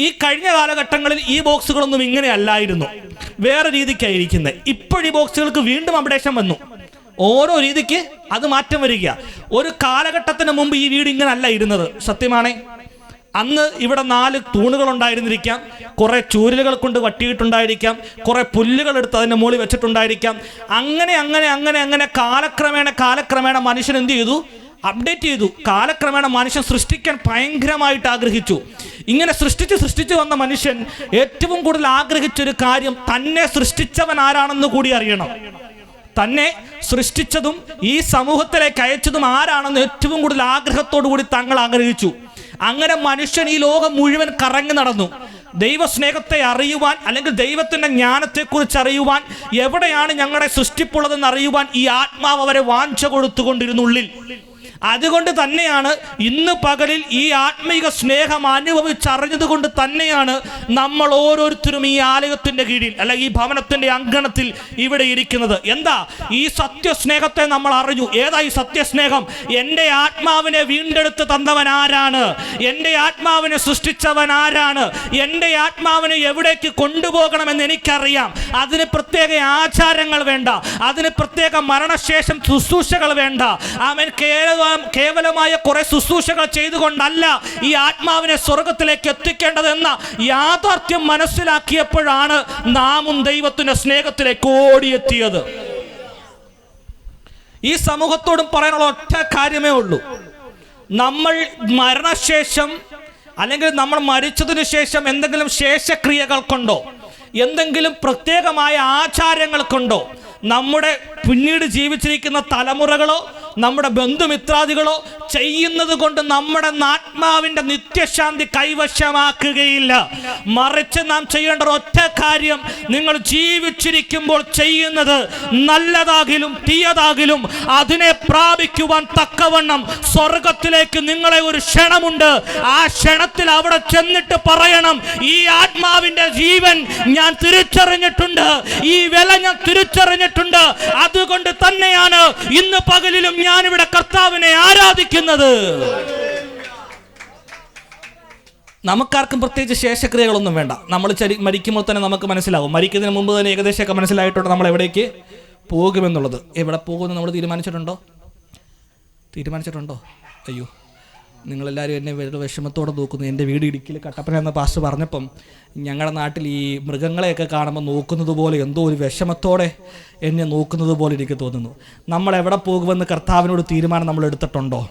ഈ കഴിഞ്ഞ കാലഘട്ടങ്ങളിൽ ഈ ബോക്സുകളൊന്നും ഇങ്ങനെ അല്ലായിരുന്നു, വേറെ രീതിക്കായിരിക്കുന്നത്. ഇപ്പോഴീ ബോക്സുകൾക്ക് വീണ്ടും അപ്ഡേഷൻ വന്നു. ഓരോ രീതിക്ക് അത് മാറ്റം വരിക. ഒരു കാലഘട്ടത്തിന് മുമ്പ് ഈ വീട് ഇങ്ങനെ അല്ല ഇരുന്നത്. സത്യമാണേ. അന്ന് ഇവിടെ 4 തൂണുകൾ ഉണ്ടായിരുന്നിരിക്കാം, കുറെ ചൂരലുകൾ കൊണ്ട് വട്ടിയിട്ടുണ്ടായിരിക്കാം, കുറെ പുല്ലുകൾ എടുത്ത് അതിൻ്റെ മുകളിൽ വെച്ചിട്ടുണ്ടായിരിക്കാം. അങ്ങനെ അങ്ങനെ അങ്ങനെ അങ്ങനെ കാലക്രമേണ മനുഷ്യൻ എന്ത് ചെയ്തു? അപ്ഡേറ്റ് ചെയ്തു. കാലക്രമേണ മനുഷ്യൻ സൃഷ്ടിക്കാൻ ഭയങ്കരമായിട്ട് ആഗ്രഹിച്ചു. ഇങ്ങനെ സൃഷ്ടിച്ച് വന്ന മനുഷ്യൻ ഏറ്റവും കൂടുതൽ ആഗ്രഹിച്ചൊരു കാര്യം തന്നെ സൃഷ്ടിച്ചവൻ ആരാണെന്ന് കൂടി അറിയണം. തന്നെ സൃഷ്ടിച്ചതും ഈ സമൂഹത്തിലേക്ക് അയച്ചതും ആരാണെന്ന് ഏറ്റവും കൂടുതൽ ആഗ്രഹത്തോടു കൂടി തങ്ങൾ ആഗ്രഹിച്ചു. അങ്ങനെ മനുഷ്യൻ ഈ ലോകം മുഴുവൻ കറങ്ങി നടന്നു. ദൈവസ്നേഹത്തെ അറിയുവാൻ അല്ലെങ്കിൽ ദൈവത്തിൻ്റെ ജ്ഞാനത്തെക്കുറിച്ച് അറിയുവാൻ, എവിടെയാണ് ഞങ്ങളുടെ സൃഷ്ടിപ്പുള്ളതെന്ന് അറിയുവാൻ ഈ ആത്മാവ് അവരെ വാഞ്ച കൊടുത്തുകൊണ്ടിരുന്നുള്ളിൽ. അതുകൊണ്ട് തന്നെയാണ് ഇന്ന് പകലിൽ ഈ ആത്മീക സ്നേഹം അനുഭവിച്ചറിഞ്ഞത് കൊണ്ട് തന്നെയാണ് നമ്മൾ ഓരോരുത്തരും ഈ ആലയത്തിൻ്റെ കീഴിൽ അല്ല ഈ ഭവനത്തിൻ്റെ അങ്കണത്തിൽ ഇവിടെ ഇരിക്കുന്നത്. എന്താ ഈ സത്യസ്നേഹത്തെ നമ്മൾ അറിഞ്ഞു. ഏതാ ഈ സത്യസ്നേഹം? എൻ്റെ ആത്മാവിനെ വീണ്ടെടുത്ത് തന്നവൻ ആരാണ്? എൻ്റെ ആത്മാവിനെ സൃഷ്ടിച്ചവൻ ആരാണ്? എൻ്റെ ആത്മാവിനെ എവിടേക്ക് കൊണ്ടുപോകണമെന്ന് എനിക്കറിയാം. അതിന് പ്രത്യേക ആചാരങ്ങൾ വേണ്ട, അതിന് പ്രത്യേക മരണശേഷം ശുശ്രൂഷകൾ വേണ്ട. അവൻ കേവലമായ കുറെ ശുശ്രൂഷകൾ ചെയ്തുകൊണ്ടല്ല ഈ ആത്മാവിനെ സ്വർഗത്തിലേക്ക് എത്തിക്കേണ്ടതെന്ന യാഥാർത്ഥ്യം മനസ്സിലാക്കിയപ്പോഴാണ് നാമും ദൈവത്തിന്റെ സ്നേഹത്തിലേക്ക് ഓടിയെത്തിയത്. ഈ സമൂഹത്തോടും പറയാനുള്ള ഒറ്റ കാര്യമേ ഉള്ളൂ. നമ്മൾ മരണശേഷം അല്ലെങ്കിൽ നമ്മൾ മരിച്ചതിന് ശേഷം എന്തെങ്കിലും ശേഷക്രിയകൾ കൊണ്ടോ എന്തെങ്കിലും പ്രത്യേകമായ ആചാരങ്ങൾ കൊണ്ടോ നമ്മുടെ പിന്നീട് ജീവിച്ചിരിക്കുന്ന തലമുറകളോ നമ്മുടെ ബന്ധുമിത്രാദികളോ ചെയ്യുന്നത് കൊണ്ട് നമ്മുടെ ആത്മാവിൻ്റെ നിത്യശാന്തി കൈവശമാക്കുകയില്ല. മറിച്ച് നാം ചെയ്യേണ്ട ഒറ്റ കാര്യം, നിങ്ങൾ ജീവിച്ചിരിക്കുമ്പോൾ ചെയ്യുന്നത് നല്ലതാകിലും തീയതാകിലും അതിനെ പ്രാപിക്കുവാൻ തക്കവണ്ണം സ്വർഗത്തിലേക്ക് നിങ്ങളെ ഒരു ക്ഷണമുണ്ട്. ആ ക്ഷണത്തിൽ അവിടെ ചെന്നിട്ട് പറയണം, ഈ ആത്മാവിൻ്റെ ജീവൻ ഞാൻ തിരിച്ചറിഞ്ഞിട്ടുണ്ട്, ഈ വില ഞാൻ തിരിച്ചറിഞ്ഞിട്ടുണ്ട്. അതുകൊണ്ട് തന്നെയാണ് ഇന്ന് പകലിലും ഞാനിവിടെ കർത്താവിനെ ആരാധിക്കുന്നത്. നമുക്കാർക്കും പ്രത്യേകിച്ച് ശേഷക്രിയകളൊന്നും വേണ്ട. നമ്മൾ മരിക്കുമ്പോൾ തന്നെ നമുക്ക് മനസ്സിലാവും. മരിക്കുന്നതിന് മുമ്പ് തന്നെ ഏകദേശമൊക്കെ മനസ്സിലായിട്ടുണ്ട് നമ്മൾ എവിടേക്ക് പോകുമെന്നുള്ളത്. എവിടെ പോകുമെന്ന് നമ്മൾ തീരുമാനിച്ചിട്ടുണ്ടോ? അയ്യോ, നിങ്ങളെല്ലാവരും എന്നെ വളരെ വിഷമത്തോടെ നോക്കുന്നു. എൻ്റെ വീട് ഇടുക്കിയിൽ കട്ടപ്പന എന്ന പാസ്റ്റർ പറഞ്ഞപ്പം ഞങ്ങളുടെ നാട്ടിൽ ഈ മൃഗങ്ങളെയൊക്കെ കാണുമ്പോൾ നോക്കുന്നത് പോലെ എന്തോ ഒരു വിഷമത്തോടെ എന്നെ നോക്കുന്നത് പോലെ എനിക്ക് തോന്നുന്നു. നമ്മൾ എവിടെ പോകുമെന്ന് കർത്താവിനോട് തീരുമാനം നമ്മൾ എടുത്തിട്ടുണ്ടോ?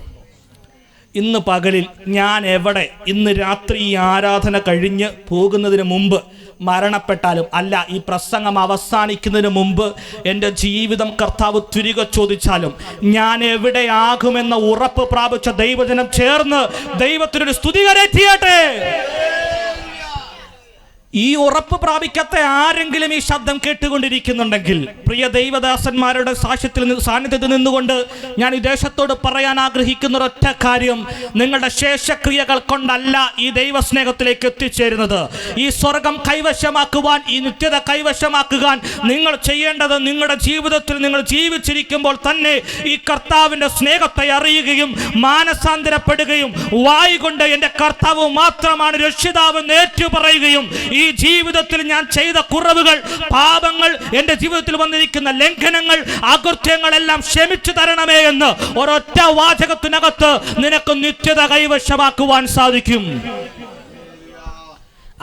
ഇന്ന് പകലിൽ ഞാൻ എവിടെ, ഇന്ന് രാത്രി ഈ ആരാധന കഴിഞ്ഞ് പോകുന്നതിന് മുമ്പ് മരണപ്പെട്ടാലും അല്ല ഈ പ്രസംഗം അവസാനിക്കുന്നതിന് മുമ്പ് എൻ്റെ ജീവിതം കർത്താവ് തിരികെ ചോദിച്ചാലും ഞാൻ എവിടെയാകുമെന്ന ഉറപ്പ് പ്രാപിച്ച ദൈവജനം ചേർന്ന് ദൈവത്തിനൊരു സ്തുതി കരേറ്റിയട്ടെ. ഈ ഉറപ്പ് പ്രാപിക്കാത്ത ആരെങ്കിലും ഈ ശബ്ദം കേട്ടുകൊണ്ടിരിക്കുന്നുണ്ടെങ്കിൽ പ്രിയ ദൈവദാസന്മാരുടെ സാന്നിധ്യത്തിൽ നിന്നുകൊണ്ട് ഞാൻ ഈ ദേശത്തോട് പറയാൻ ആഗ്രഹിക്കുന്ന ഒരൊറ്റ കാര്യം, നിങ്ങളുടെ ശേഷക്രിയകൾ കൊണ്ടല്ല ഈ ദൈവസ്നേഹത്തിലേക്ക് എത്തിച്ചേരുന്നത്. ഈ സ്വർഗം കൈവശമാക്കുവാൻ, ഈ നിത്യത കൈവശമാക്കുവാൻ നിങ്ങൾ ചെയ്യേണ്ടത് നിങ്ങളുടെ ജീവിതത്തിൽ നിങ്ങൾ ജീവിച്ചിരിക്കുമ്പോൾ തന്നെ ഈ കർത്താവിൻ്റെ സ്നേഹത്തെ അറിയുകയും മാനസാന്തരപ്പെടുകയും വായുകൊണ്ട് എൻ്റെ കർത്താവ് മാത്രമാണ് രക്ഷിതാവെന്ന് ഏറ്റുപറയുകയും ഈ ജീവിതത്തിൽ ഞാൻ ചെയ്ത കുറവുകൾ, പാപങ്ങൾ, എൻ്റെ ജീവിതത്തിൽ വന്നിരിക്കുന്ന ലംഘനങ്ങൾ, അകൃത്യങ്ങളെല്ലാം ക്ഷമിച്ചു തരണമേ എന്ന് ഒരൊറ്റ വാചകത്തിനകത്ത് നിനക്ക് നിത്യത കൈവശമാക്കുവാൻ സാധിക്കും.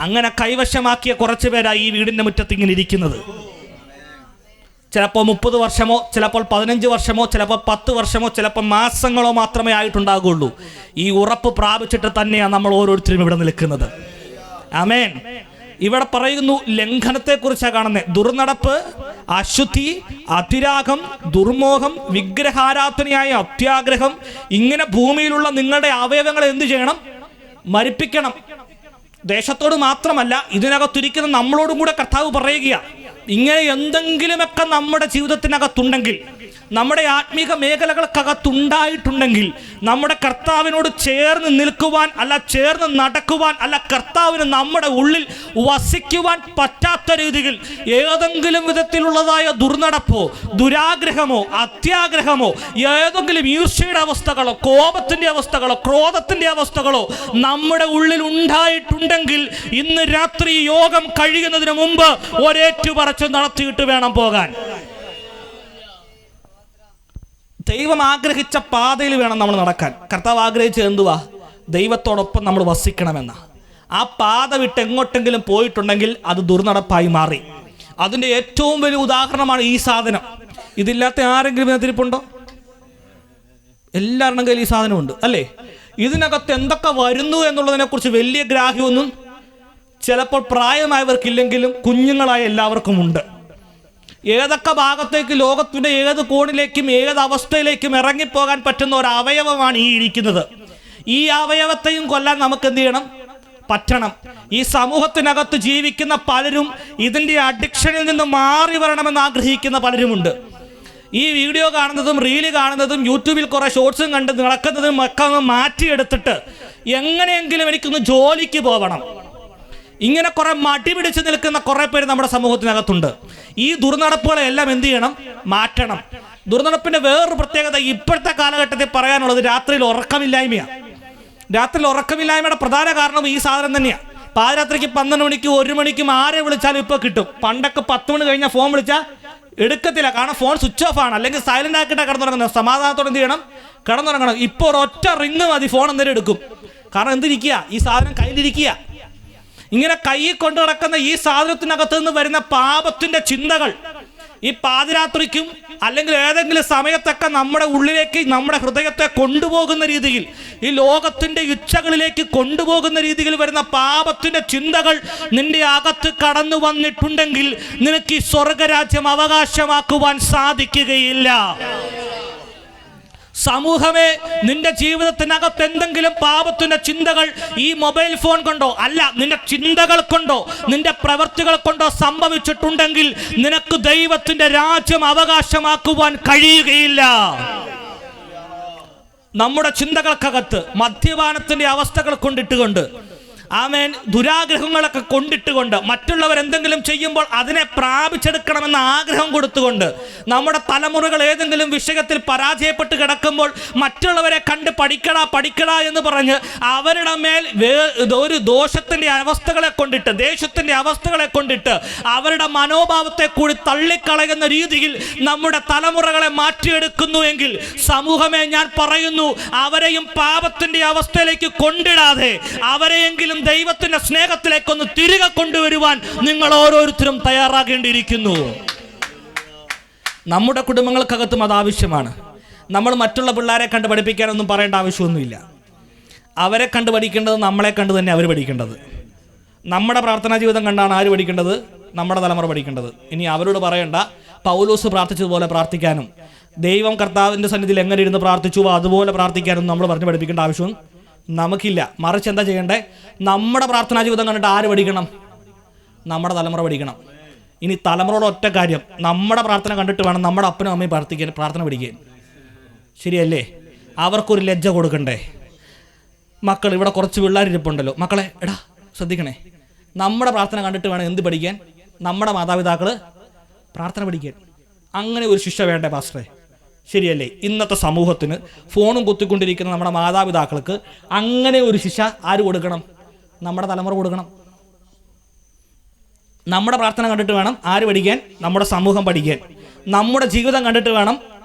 അങ്ങനെ കൈവശമാക്കിയ കുറച്ചു പേരായി ഈ വീടിൻ്റെ മുറ്റത്ത് ഇങ്ങനെ ഇരിക്കുന്നത്. ചിലപ്പോൾ 30 വർഷമോ ചിലപ്പോൾ 15 വർഷമോ ചിലപ്പോൾ 10 വർഷമോ ചിലപ്പോൾ മാസങ്ങളോ മാത്രമേ ആയിട്ടുണ്ടാകുള്ളൂ. ഈ ഉറപ്പ് പ്രാപിച്ചിട്ട് തന്നെയാണ് നമ്മൾ ഓരോരുത്തരും ഇവിടെ നിൽക്കുന്നത്. ആമേൻ. ഇവിടെ പറയുന്നു, ലംഘനത്തെക്കുറിച്ചാണ് കാണുന്നത്. ദുർനടപ്പ്, അശുദ്ധി, അതിരാഗം, ദുർമോഹം, വിഗ്രഹാരാധനയായ അത്യാഗ്രഹം, ഇങ്ങനെ ഭൂമിയിലുള്ള നിങ്ങളുടെ അവയവങ്ങളെ എന്ത് ചെയ്യണം? മരിപ്പിക്കണം. ദേശത്തോട് മാത്രമല്ല, ഇതിനകത്തിരിക്കുന്ന നമ്മളോടും കൂടെ കർത്താവ് പറയുക, ഇങ്ങനെ എന്തെങ്കിലുമൊക്കെ നമ്മുടെ ജീവിതത്തിനകത്തുണ്ടെങ്കിൽ, നമ്മുടെ ആത്മീക മേഖലകൾക്കകത്തുണ്ടായിട്ടുണ്ടെങ്കിൽ, നമ്മുടെ കർത്താവിനോട് ചേർന്ന് നിൽക്കുവാൻ അല്ല ചേർന്ന് നടക്കുവാൻ അല്ല കർത്താവിന് നമ്മുടെ ഉള്ളിൽ വസിക്കുവാൻ പറ്റാത്ത രീതിയിൽ ഏതെങ്കിലും വിധത്തിലുള്ളതായ ദുർനടപ്പോ ദുരാഗ്രഹമോ അത്യാഗ്രഹമോ ഏതെങ്കിലും ഈർഷ്യയുടെ അവസ്ഥകളോ കോപത്തിൻ്റെ അവസ്ഥകളോ ക്രോധത്തിൻ്റെ അവസ്ഥകളോ നമ്മുടെ ഉള്ളിൽ ഉണ്ടായിട്ടുണ്ടെങ്കിൽ ഇന്ന് രാത്രി യോഗം കഴിയുന്നതിന് മുമ്പ് ഒരേറ്റുപറച്ച് നടത്തിയിട്ട് വേണം പോകാൻ. ദൈവം ആഗ്രഹിച്ച പാതയിൽ വേണം നമ്മൾ നടക്കാൻ. കർത്താവ് ആഗ്രഹിച്ചത് എന്തുവാ? ദൈവത്തോടൊപ്പം നമ്മൾ വസിക്കണമെന്ന. ആ പാത വിട്ട് എങ്ങോട്ടെങ്കിലും പോയിട്ടുണ്ടെങ്കിൽ അത് ദുർനടപ്പായി മാറി. അതിൻ്റെ ഏറ്റവും വലിയ ഉദാഹരണമാണ് ഈ സാധനം. ഇതില്ലാത്ത ആരെങ്കിലും ഇതിരിപ്പുണ്ടോ? എല്ലാവരുടെ കയ്യിൽ ഈ സാധനമുണ്ട് അല്ലേ? ഇതിനകത്ത് എന്തൊക്കെ വരുന്നു എന്നുള്ളതിനെക്കുറിച്ച് വലിയ ഗ്രാഹ്യമൊന്നും ചിലപ്പോൾ പ്രായമായവർക്കില്ലെങ്കിലും കുഞ്ഞുങ്ങളായ എല്ലാവർക്കും ഉണ്ട്. ഏതൊക്കെ ഭാഗത്തേക്ക് ലോകത്തിൻ്റെ ഏത് കോണിലേക്കും ഏത് അവസ്ഥയിലേക്കും ഇറങ്ങിപ്പോകാൻ പറ്റുന്ന ഒരു അവയവമാണ് ഈ ഇരിക്കുന്നത്. ഈ അവയവത്തെയും കൊല്ലാൻ നമുക്ക് എന്ത് ചെയ്യണം? പറ്റണം. ഈ സമൂഹത്തിനകത്ത് ജീവിക്കുന്ന പലരും ഇതിൻ്റെ അഡിക്ഷനിൽ നിന്ന് മാറി വരണമെന്ന് ആഗ്രഹിക്കുന്ന പലരുമുണ്ട്. ഈ വീഡിയോ കാണുന്നതും റീല് കാണുന്നതും യൂട്യൂബിൽ കുറേ ഷോർട്സും കണ്ട് നടക്കുന്നതും ഒക്കെ ഒന്ന് മാറ്റിയെടുത്തിട്ട് എങ്ങനെയെങ്കിലും എനിക്കൊന്ന് ജോലിക്ക് പോകണം, ഇങ്ങനെ കുറെ മടി പിടിച്ച് നിൽക്കുന്ന കുറെ പേര് നമ്മുടെ സമൂഹത്തിനകത്തുണ്ട്. ഈ ദുർനടപ്പുകളെല്ലാം എന്ത് ചെയ്യണം? മാറ്റണം. ദുർനടപ്പിന്റെ വേറൊരു പ്രത്യേകത ഇപ്പോഴത്തെ കാലഘട്ടത്തിൽ പറയാനുള്ളത് രാത്രിയിൽ ഉറക്കമില്ലായ്മയാണ്. രാത്രിയിൽ ഉറക്കമില്ലായ്മയുടെ പ്രധാന കാരണം ഈ സാധനം തന്നെയാണ്. പാതിരാത്രിക്ക് 12 മണിക്കും 1 മണിക്കും ആരെ വിളിച്ചാലും ഇപ്പോൾ കിട്ടും. പണ്ടൊക്കെ 10 മണി കഴിഞ്ഞാൽ ഫോൺ വിളിച്ചാൽ എടുക്കത്തില്ല, കാരണം ഫോൺ സ്വിച്ച് ഓഫ് ആണ്, അല്ലെങ്കിൽ സൈലന്റ് ആക്കിയിട്ടാണ് കിടന്നുറങ്ങുന്നത്. സമാധാനത്തോടെ എന്ത് ചെയ്യണം? കിടന്നുറങ്ങണം. ഇപ്പോൾ ഒരൊറ്റ റിങ് മതി, ഫോൺ എന്തേലും എടുക്കും. കാരണം എന്തിരിക്കുക? ഈ സാധനം കയ്യിലിരിക്കുക. ഇങ്ങനെ കയ്യിൽ കൊണ്ടു നടക്കുന്ന ഈ സാധനത്തിനകത്ത് നിന്ന് വരുന്ന പാപത്തിന്റെ ചിന്തകൾ ഈ പാതിരാത്രിക്കും അല്ലെങ്കിൽ ഏതെങ്കിലും സമയത്തൊക്കെ നമ്മുടെ ഉള്ളിലേക്ക്, നമ്മുടെ ഹൃദയത്തെ കൊണ്ടുപോകുന്ന രീതിയിൽ, ഈ ലോകത്തിന്റെ ഇച്ഛകളിലേക്ക് കൊണ്ടുപോകുന്ന രീതിയിൽ വരുന്ന പാപത്തിന്റെ ചിന്തകൾ നിന്റെ അകത്ത് കടന്നു വന്നിട്ടുണ്ടെങ്കിൽ നിനക്ക് ഈ സ്വർഗരാജ്യം അവകാശമാക്കുവാൻ സാധിക്കുകയില്ല. സമൂഹമേ, നിന്റെ ജീവിതത്തിനകത്ത് എന്തെങ്കിലും പാപത്തിന്റെ ചിന്തകൾ ഈ മൊബൈൽ ഫോൺ കൊണ്ടോ അല്ല, നിന്റെ ചിന്തകൾ കൊണ്ടോ നിന്റെ പ്രവൃത്തികൾ കൊണ്ടോ സംഭവിച്ചിട്ടുണ്ടെങ്കിൽ നിനക്ക് ദൈവത്തിന്റെ രാജ്യം അവകാശമാക്കുവാൻ കഴിയുകയില്ല. നമ്മുടെ ചിന്തകൾക്കകത്ത് മദ്യപാനത്തിന്റെ അവസ്ഥകൾ കൊണ്ടിട്ടുകൊണ്ട്, ആമേൻ, ദുരാഗ്രഹങ്ങളൊക്കെ കൊണ്ടിട്ടുകൊണ്ട്, മറ്റുള്ളവരെന്തെങ്കിലും ചെയ്യുമ്പോൾ അതിനെ പ്രാപിച്ചെടുക്കണമെന്ന ആഗ്രഹം കൊടുത്തുകൊണ്ട്, നമ്മുടെ തലമുറകൾ ഏതെങ്കിലും വിഷയത്തിൽ പരാജയപ്പെട്ട് കിടക്കുമ്പോൾ മറ്റുള്ളവരെ കണ്ട് പഠിക്കടാ എന്ന് പറഞ്ഞ് അവരുടെ മേൽ ഒരു ദോഷത്തിൻ്റെ അവസ്ഥകളെ കൊണ്ടിട്ട്, ദേശത്തിൻ്റെ അവസ്ഥകളെ കൊണ്ടിട്ട് അവരുടെ മനോഭാവത്തെ കൂടി തള്ളിക്കളയുന്ന രീതിയിൽ നമ്മുടെ തലമുറകളെ മാറ്റിയെടുക്കുന്നു എങ്കിൽ, സമൂഹമേ, ഞാൻ പറയുന്നു, അവരെയും പാപത്തിൻ്റെ അവസ്ഥയിലേക്ക് കൊണ്ടിടാതെ അവരെയെങ്കിലും ദൈവത്തിന്റെ സ്നേഹത്തിലേക്കൊന്ന് തിരികെ കൊണ്ടുവരുവാൻ നിങ്ങൾ ഓരോരുത്തരും തയ്യാറാകേണ്ടിയിരിക്കുന്നു. നമ്മുടെ കുടുംബങ്ങൾക്കകത്തും അത് ആവശ്യമാണ്. നമ്മൾ മറ്റുള്ള പിള്ളേരെ കണ്ട് പഠിപ്പിക്കാനൊന്നും പറയേണ്ട ആവശ്യമൊന്നുമില്ല. അവരെ കണ്ട് പഠിക്കേണ്ടത് നമ്മളെ കണ്ട് തന്നെ അവർ പഠിക്കേണ്ടത്. നമ്മുടെ പ്രാർത്ഥനാ ജീവിതം കണ്ടാണ് ആര് പഠിക്കേണ്ടത്? നമ്മുടെ തലമുറ പഠിക്കേണ്ടത്. ഇനി അവരോട് പറയേണ്ട, പൗലോസ് പ്രാർത്ഥിച്ചതുപോലെ പ്രാർത്ഥിക്കാനും, ദൈവം കർത്താവിൻ്റെ സന്നിധിയിൽ എങ്ങനെ ഇരുന്ന് പ്രാർത്ഥിച്ചുവോ അതുപോലെ പ്രാർത്ഥിക്കാനും നമ്മൾ പറഞ്ഞ് പഠിപ്പിക്കേണ്ട ആവശ്യം നമുക്കില്ല. മറിച്ച് എന്താ ചെയ്യേണ്ടേ? നമ്മുടെ പ്രാർത്ഥനാ ജീവിതം കണ്ടിട്ട് ആര് പഠിക്കണം? നമ്മുടെ തലമുറ പഠിക്കണം. ഇനി തലമുറയുടെ ഒറ്റ കാര്യം, നമ്മുടെ പ്രാർത്ഥന കണ്ടിട്ട് വേണം നമ്മുടെ അപ്പനും അമ്മയും പ്രാർത്ഥന പഠിക്കാൻ. ശരിയല്ലേ? അവർക്കൊരു ലജ്ജ കൊടുക്കണ്ടേ? മക്കൾ, ഇവിടെ കുറച്ച് പിള്ളേരിപ്പുണ്ടല്ലോ, മക്കളെ എടാ ശ്രദ്ധിക്കണേ, നമ്മുടെ പ്രാർത്ഥന കണ്ടിട്ട് വേണം എന്ത് പഠിക്കാൻ? നമ്മുടെ മാതാപിതാക്കൾ പ്രാർത്ഥന പഠിക്കാൻ. അങ്ങനെ ഒരു ശിക്ഷ വേണ്ടേ പാസ്റ്ററെ? ശരിയല്ലേ? ഇന്നത്തെ സമൂഹത്തിന് ഫോണും കുത്തിക്കൊണ്ടിരിക്കുന്ന നമ്മുടെ മാതാപിതാക്കൾക്ക് അങ്ങനെ ഒരു ശിക്ഷ ആര് കൊടുക്കണം? നമ്മുടെ തലമുറ കൊടുക്കണം. നമ്മുടെ പ്രാർത്ഥന കണ്ടിട്ട് വേണം ആര് പഠിക്കാൻ? നമ്മുടെ സമൂഹം പഠിക്കാൻ. നമ്മുടെ ജീവിതം കണ്ടിട്ട് വേണം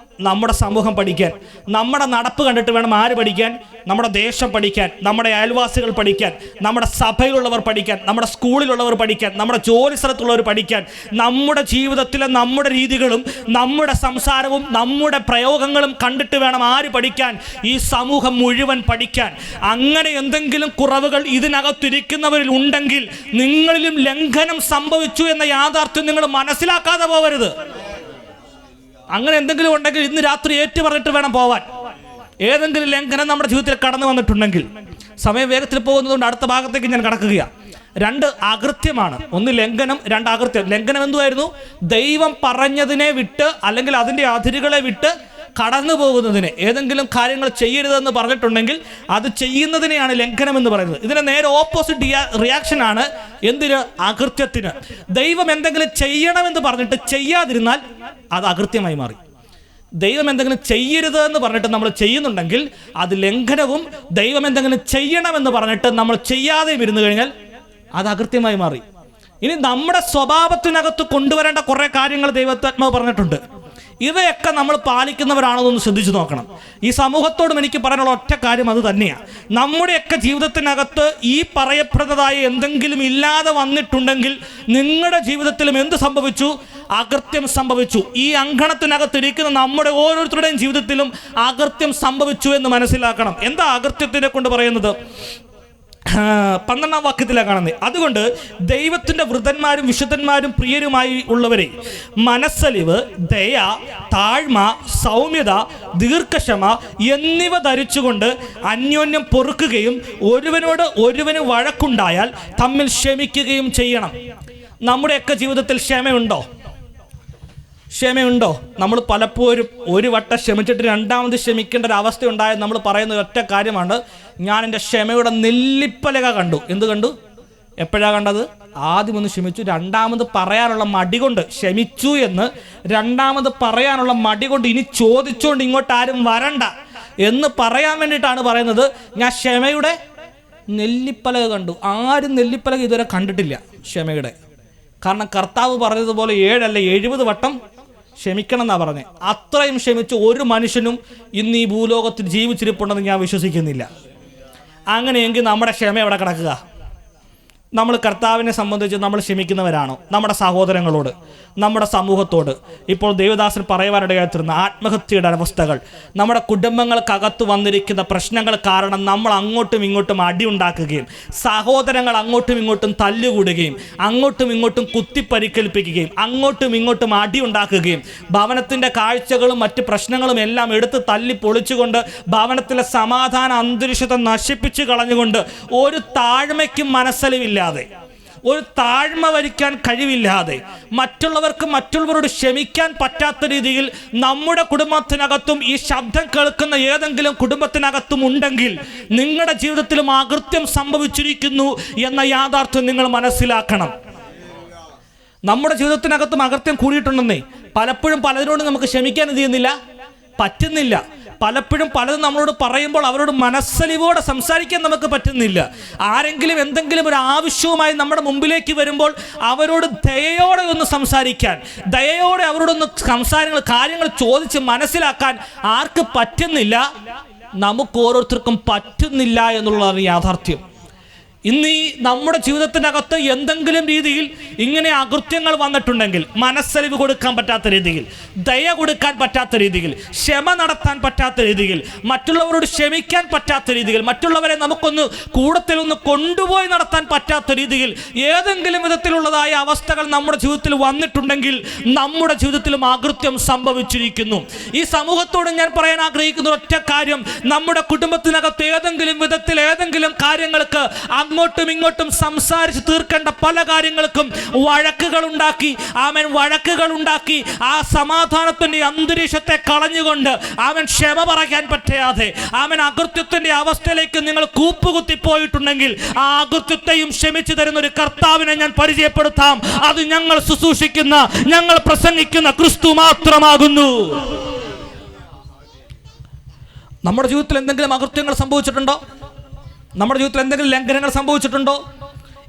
നമ്മുടെ സമൂഹം പഠിക്കാൻ. നമ്മുടെ നടപ്പ് കണ്ടിട്ട് വേണം ആര് പഠിക്കാൻ? നമ്മുടെ ദേശം പഠിക്കാൻ, നമ്മുടെ അയൽവാസികൾ പഠിക്കാൻ, നമ്മുടെ സഭയിലുള്ളവർ പഠിക്കാൻ, നമ്മുടെ സ്കൂളിലുള്ളവർ പഠിക്കാൻ, നമ്മുടെ ജോലി സ്ഥലത്തുള്ളവർ പഠിക്കാൻ. നമ്മുടെ ജീവിതത്തിലെ നമ്മുടെ രീതികളും നമ്മുടെ സംസാരവും നമ്മുടെ പ്രയോഗങ്ങളും കണ്ടിട്ട് വേണം ആര് പഠിക്കാൻ? ഈ സമൂഹം മുഴുവൻ പഠിക്കാൻ. അങ്ങനെ എന്തെങ്കിലും കുറവുകൾ ഇതിനകത്തിരിക്കുന്നവരിൽ ഉണ്ടെങ്കിൽ നിങ്ങളിലും ലംഘനം സംഭവിച്ചു എന്ന യാഥാർത്ഥ്യം നിങ്ങൾ മനസ്സിലാക്കാതെ പോകരുത്. അങ്ങനെ എന്തെങ്കിലും ഉണ്ടെങ്കിൽ ഇന്ന് രാത്രി ഏറ്റു പറഞ്ഞിട്ട് വേണം പോവാൻ. ഏതെങ്കിലും ലംഘനം നമ്മുടെ ജീവിതത്തിൽ കടന്നു വന്നിട്ടുണ്ടെങ്കിൽ, സമയം വേഗത്തിൽ പോകുന്നതുകൊണ്ട് അടുത്ത ഭാഗത്തേക്ക് ഞാൻ കടക്കുകയാണ്. 2 അകൃത്യമാണ്. 1 ലംഘനം, 2 അകൃത്യം. ലംഘനം എന്തുമായിരുന്നു? ദൈവം പറഞ്ഞതിനെ വിട്ട് അല്ലെങ്കിൽ അതിൻ്റെ അതിരുകളെ വിട്ട് കടന്നു പോകുന്നതിന്, ഏതെങ്കിലും കാര്യങ്ങൾ ചെയ്യരുതെന്ന് പറഞ്ഞിട്ടുണ്ടെങ്കിൽ അത് ചെയ്യുന്നതിനെയാണ് ലംഘനം എന്ന് പറയുന്നത്. ഇതിന് നേരെ ഓപ്പോസിറ്റ് റിയാക്ഷനാണ് എന്തിന്? അകൃത്യത്തിന്. ദൈവം എന്തെങ്കിലും ചെയ്യണമെന്ന് പറഞ്ഞിട്ട് ചെയ്യാതിരുന്നാൽ അത് അകൃത്യമായി മാറി. ദൈവം എന്തെങ്കിലും ചെയ്യരുത് എന്ന് പറഞ്ഞിട്ട് നമ്മൾ ചെയ്യുന്നുണ്ടെങ്കിൽ അത് ലംഘനവും, ദൈവം എന്തെങ്കിലും ചെയ്യണമെന്ന് പറഞ്ഞിട്ട് നമ്മൾ ചെയ്യാതെയും ഇരുന്നു കഴിഞ്ഞാൽ അത് അകൃത്യമായി മാറി. ഇനി നമ്മുടെ സ്വഭാവത്തിനകത്ത് കൊണ്ടുവരേണ്ട കുറേ കാര്യങ്ങൾ ദൈവത്താത്മാവ് പറഞ്ഞിട്ടുണ്ട്. ഇവയൊക്കെ നമ്മൾ പാലിക്കുന്നവരാണെന്നൊന്ന് ശ്രദ്ധിച്ചു നോക്കണം. ഈ സമൂഹത്തോടും എനിക്ക് പറയാനുള്ള ഒറ്റ കാര്യം അത് തന്നെയാണ്. നമ്മുടെയൊക്കെ ജീവിതത്തിനകത്ത് ഈ പറയപ്പെടുന്നതായ എന്തെങ്കിലും ഇല്ലാതെ വന്നിട്ടുണ്ടെങ്കിൽ നിങ്ങളുടെ ജീവിതത്തിലും എന്ത് സംഭവിച്ചു? അകൃത്യം സംഭവിച്ചു. ഈ അങ്കണത്തിനകത്തിരിക്കുന്ന നമ്മുടെ ഓരോരുത്തരുടെയും ജീവിതത്തിലും അകൃത്യം സംഭവിച്ചു എന്ന് മനസ്സിലാക്കണം. എന്താ അകൃത്യത്തിനെ കൊണ്ട് പറയുന്നത്? 12-ാം വാക്യത്തിലാണ് കാണുന്നത്. അതുകൊണ്ട് ദൈവത്തിൻ്റെ വൃതന്മാരും വിശുദ്ധന്മാരും പ്രിയരുമായി ഉള്ളവരെ, മനസ്സലിവ്, ദയ, താഴ്മ, സൗമ്യത, ദീർഘക്ഷമ എന്നിവ ധരിച്ചുകൊണ്ട് അന്യോന്യം പൊറുക്കുകയും ഒരുവനോട് ഒരുവന് വഴക്കുണ്ടായാൽ തമ്മിൽ ക്ഷമിക്കുകയും ചെയ്യണം. നമ്മുടെയൊക്കെ ജീവിതത്തിൽ ക്ഷമയുണ്ടോ? ക്ഷമയുണ്ടോ? നമ്മൾ പലപ്പോഴും ഒരു വട്ടം ക്ഷമിച്ചിട്ട് രണ്ടാമത് ക്ഷമിക്കേണ്ട ഒരു അവസ്ഥ ഉണ്ടായത് നമ്മൾ പറയുന്ന ഒറ്റ കാര്യമാണ്, ഞാൻ എൻ്റെ ക്ഷമയുടെ നെല്ലിപ്പലക കണ്ടു. എന്ത് കണ്ടു? എപ്പോഴാണ് കണ്ടത്? ആദ്യം ഒന്ന് ക്ഷമിച്ചു, രണ്ടാമത് പറയാനുള്ള മടി കൊണ്ട്, ക്ഷമിച്ചു എന്ന് രണ്ടാമത് പറയാനുള്ള മടി കൊണ്ട് ഇനി ചോദിച്ചുകൊണ്ട് ഇങ്ങോട്ട് ആരും വരണ്ട എന്ന് പറയാൻ വേണ്ടിയിട്ടാണ് പറയുന്നത്, ഞാൻ ക്ഷമയുടെ നെല്ലിപ്പലക കണ്ടു. ആരും നെല്ലിപ്പലക ഇതുവരെ കണ്ടിട്ടില്ല ക്ഷമയുടെ. കാരണം കർത്താവ് പറഞ്ഞതുപോലെ 7 അല്ല 70 വട്ടം ക്ഷമിക്കണം എന്നാണ് പറഞ്ഞത്. അത്രയും ക്ഷമിച്ച് ഒരു മനുഷ്യനും ഇന്ന് ഈ ഭൂലോകത്തിൽ ജീവിച്ചിരിപ്പുണ്ടെന്ന് ഞാൻ വിശ്വസിക്കുന്നില്ല. അങ്ങനെയെങ്കിൽ നമ്മുടെ ക്ഷമ എവിടെ കിടക്കുക? നമ്മൾ കർത്താവിനെ സംബന്ധിച്ച് നമ്മൾ ക്ഷമിക്കുന്നവരാണോ? നമ്മുടെ സഹോദരങ്ങളോട്, നമ്മുടെ സമൂഹത്തോട്. ഇപ്പോൾ ദേവദാസൻ പറയുവാനിടയായിത്തീർന്ന ആത്മഹത്യയുടെ അവസ്ഥകൾ, നമ്മുടെ കുടുംബങ്ങൾക്കകത്ത് വന്നിരിക്കുന്ന പ്രശ്നങ്ങൾ കാരണം നമ്മൾ അങ്ങോട്ടും ഇങ്ങോട്ടും അടിയുണ്ടാക്കുകയും സഹോദരങ്ങൾ അങ്ങോട്ടും ഇങ്ങോട്ടും തല്ലുകൂടുകയും അങ്ങോട്ടും ഇങ്ങോട്ടും കുത്തിപ്പരിക്കേൽപ്പിക്കുകയും അങ്ങോട്ടും ഇങ്ങോട്ടും അടിയുണ്ടാക്കുകയും ഭവനത്തിൻ്റെ കാഴ്ചകളും മറ്റ് പ്രശ്നങ്ങളും എല്ലാം എടുത്ത് തല്ലി പൊളിച്ചുകൊണ്ട് ഭവനത്തിലെ സമാധാന അന്തരീക്ഷത്തെ നശിപ്പിച്ച് കളഞ്ഞുകൊണ്ട് ഒരു താഴ്മയ്ക്കും മനസ്സലിവില്ല, ഒരു താഴ്മ വരിക്കാൻ കഴിവില്ലാതെ, മറ്റുള്ളവർക്ക് മറ്റുള്ളവരോട് ക്ഷമിക്കാൻ പറ്റാത്ത രീതിയിൽ നമ്മുടെ കുടുംബത്തിനകത്തും ഈ ശബ്ദം കേൾക്കുന്ന ഏതെങ്കിലും കുടുംബത്തിനകത്തും ഉണ്ടെങ്കിൽ നിങ്ങളുടെ ജീവിതത്തിലും അകൃത്യം സംഭവിച്ചിരിക്കുന്നു എന്ന യാഥാർത്ഥ്യം നിങ്ങൾ മനസ്സിലാക്കണം. നമ്മുടെ ജീവിതത്തിനകത്തും അകൃത്യം കൂടിയിട്ടുണ്ടെന്നേ. പലപ്പോഴും പലതിനോടും നമുക്ക് ക്ഷമിക്കാൻ എന്ത് ചെയ്യുന്നില്ല? പറ്റുന്നില്ല. പലപ്പോഴും പലതും നമ്മളോട് പറയുമ്പോൾ അവരോട് മനസ്സലിവോടെ സംസാരിക്കാൻ നമുക്ക് പറ്റുന്നില്ല. ആരെങ്കിലും എന്തെങ്കിലും ഒരു ആവശ്യവുമായി നമ്മുടെ മുമ്പിലേക്ക് വരുമ്പോൾ അവരോട് ദയയോടെ ഒന്ന് സംസാരിക്കാൻ, ദയയോടെ അവരോടൊന്ന് കാര്യങ്ങൾ ചോദിച്ച് മനസ്സിലാക്കാൻ ആർക്ക് പറ്റുന്നില്ല? നമുക്ക് ഓരോരുത്തർക്കും പറ്റുന്നില്ല എന്നുള്ളതാണ് യാഥാർത്ഥ്യം. ഇന്ന് ഈ നമ്മുടെ ജീവിതത്തിനകത്ത് എന്തെങ്കിലും രീതിയിൽ ഇങ്ങനെ അകൃത്യങ്ങൾ വന്നിട്ടുണ്ടെങ്കിൽ, മനസ്സലിവ് കൊടുക്കാൻ പറ്റാത്ത രീതിയിൽ, ദയ കൊടുക്കാൻ പറ്റാത്ത രീതിയിൽ, ക്ഷമ നടത്താൻ പറ്റാത്ത രീതിയിൽ, മറ്റുള്ളവരോട് ക്ഷമിക്കാൻ പറ്റാത്ത രീതിയിൽ, മറ്റുള്ളവരെ നമുക്കൊന്ന് കൂടത്തിലൊന്ന് കൊണ്ടുപോയി നടത്താൻ പറ്റാത്ത രീതിയിൽ ഏതെങ്കിലും വിധത്തിലുള്ളതായ അവസ്ഥകൾ നമ്മുടെ ജീവിതത്തിൽ വന്നിട്ടുണ്ടെങ്കിൽ നമ്മുടെ ജീവിതത്തിലും അകൃത്യം സംഭവിച്ചിരിക്കുന്നു. ഈ സമൂഹത്തോട് ഞാൻ പറയാൻ ആഗ്രഹിക്കുന്ന ഒറ്റ കാര്യം, നമ്മുടെ കുടുംബത്തിനകത്ത് ഏതെങ്കിലും വിധത്തിൽ ഏതെങ്കിലും കാര്യങ്ങൾക്ക് അങ്ങോട്ടും ഇങ്ങോട്ടും സംസാരിച്ച് തീർക്കേണ്ട പല കാര്യങ്ങൾക്കും വഴക്കുകൾ ഉണ്ടാക്കി ആ സമാധാനത്തിന്റെ അന്തരീക്ഷത്തെ കളഞ്ഞുകൊണ്ട് ക്ഷമ പറയാൻ പറ്റാതെ അകൃത്യത്തിന്റെ അവസ്ഥയിലേക്ക് നിങ്ങൾ കൂപ്പുകുത്തി പോയിട്ടുണ്ടെങ്കിൽ ആ അകൃത്യത്തെയും ക്ഷമിച്ചു തരുന്ന ഒരു കർത്താവിനെ ഞാൻ പരിചയപ്പെടുത്താം. അത് ഞങ്ങൾ ശുശ്രൂഷിക്കുന്ന, ഞങ്ങൾ പ്രസംഗിക്കുന്ന ക്രിസ്തു മാത്രമാകുന്നു. നമ്മുടെ ജീവിതത്തിൽ എന്തെങ്കിലും അകൃത്യങ്ങൾ സംഭവിച്ചിട്ടുണ്ടോ? നമ്മുടെ ജീവിതത്തിൽ എന്തെങ്കിലും ലംഘനങ്ങൾ സംഭവിച്ചിട്ടുണ്ടോ?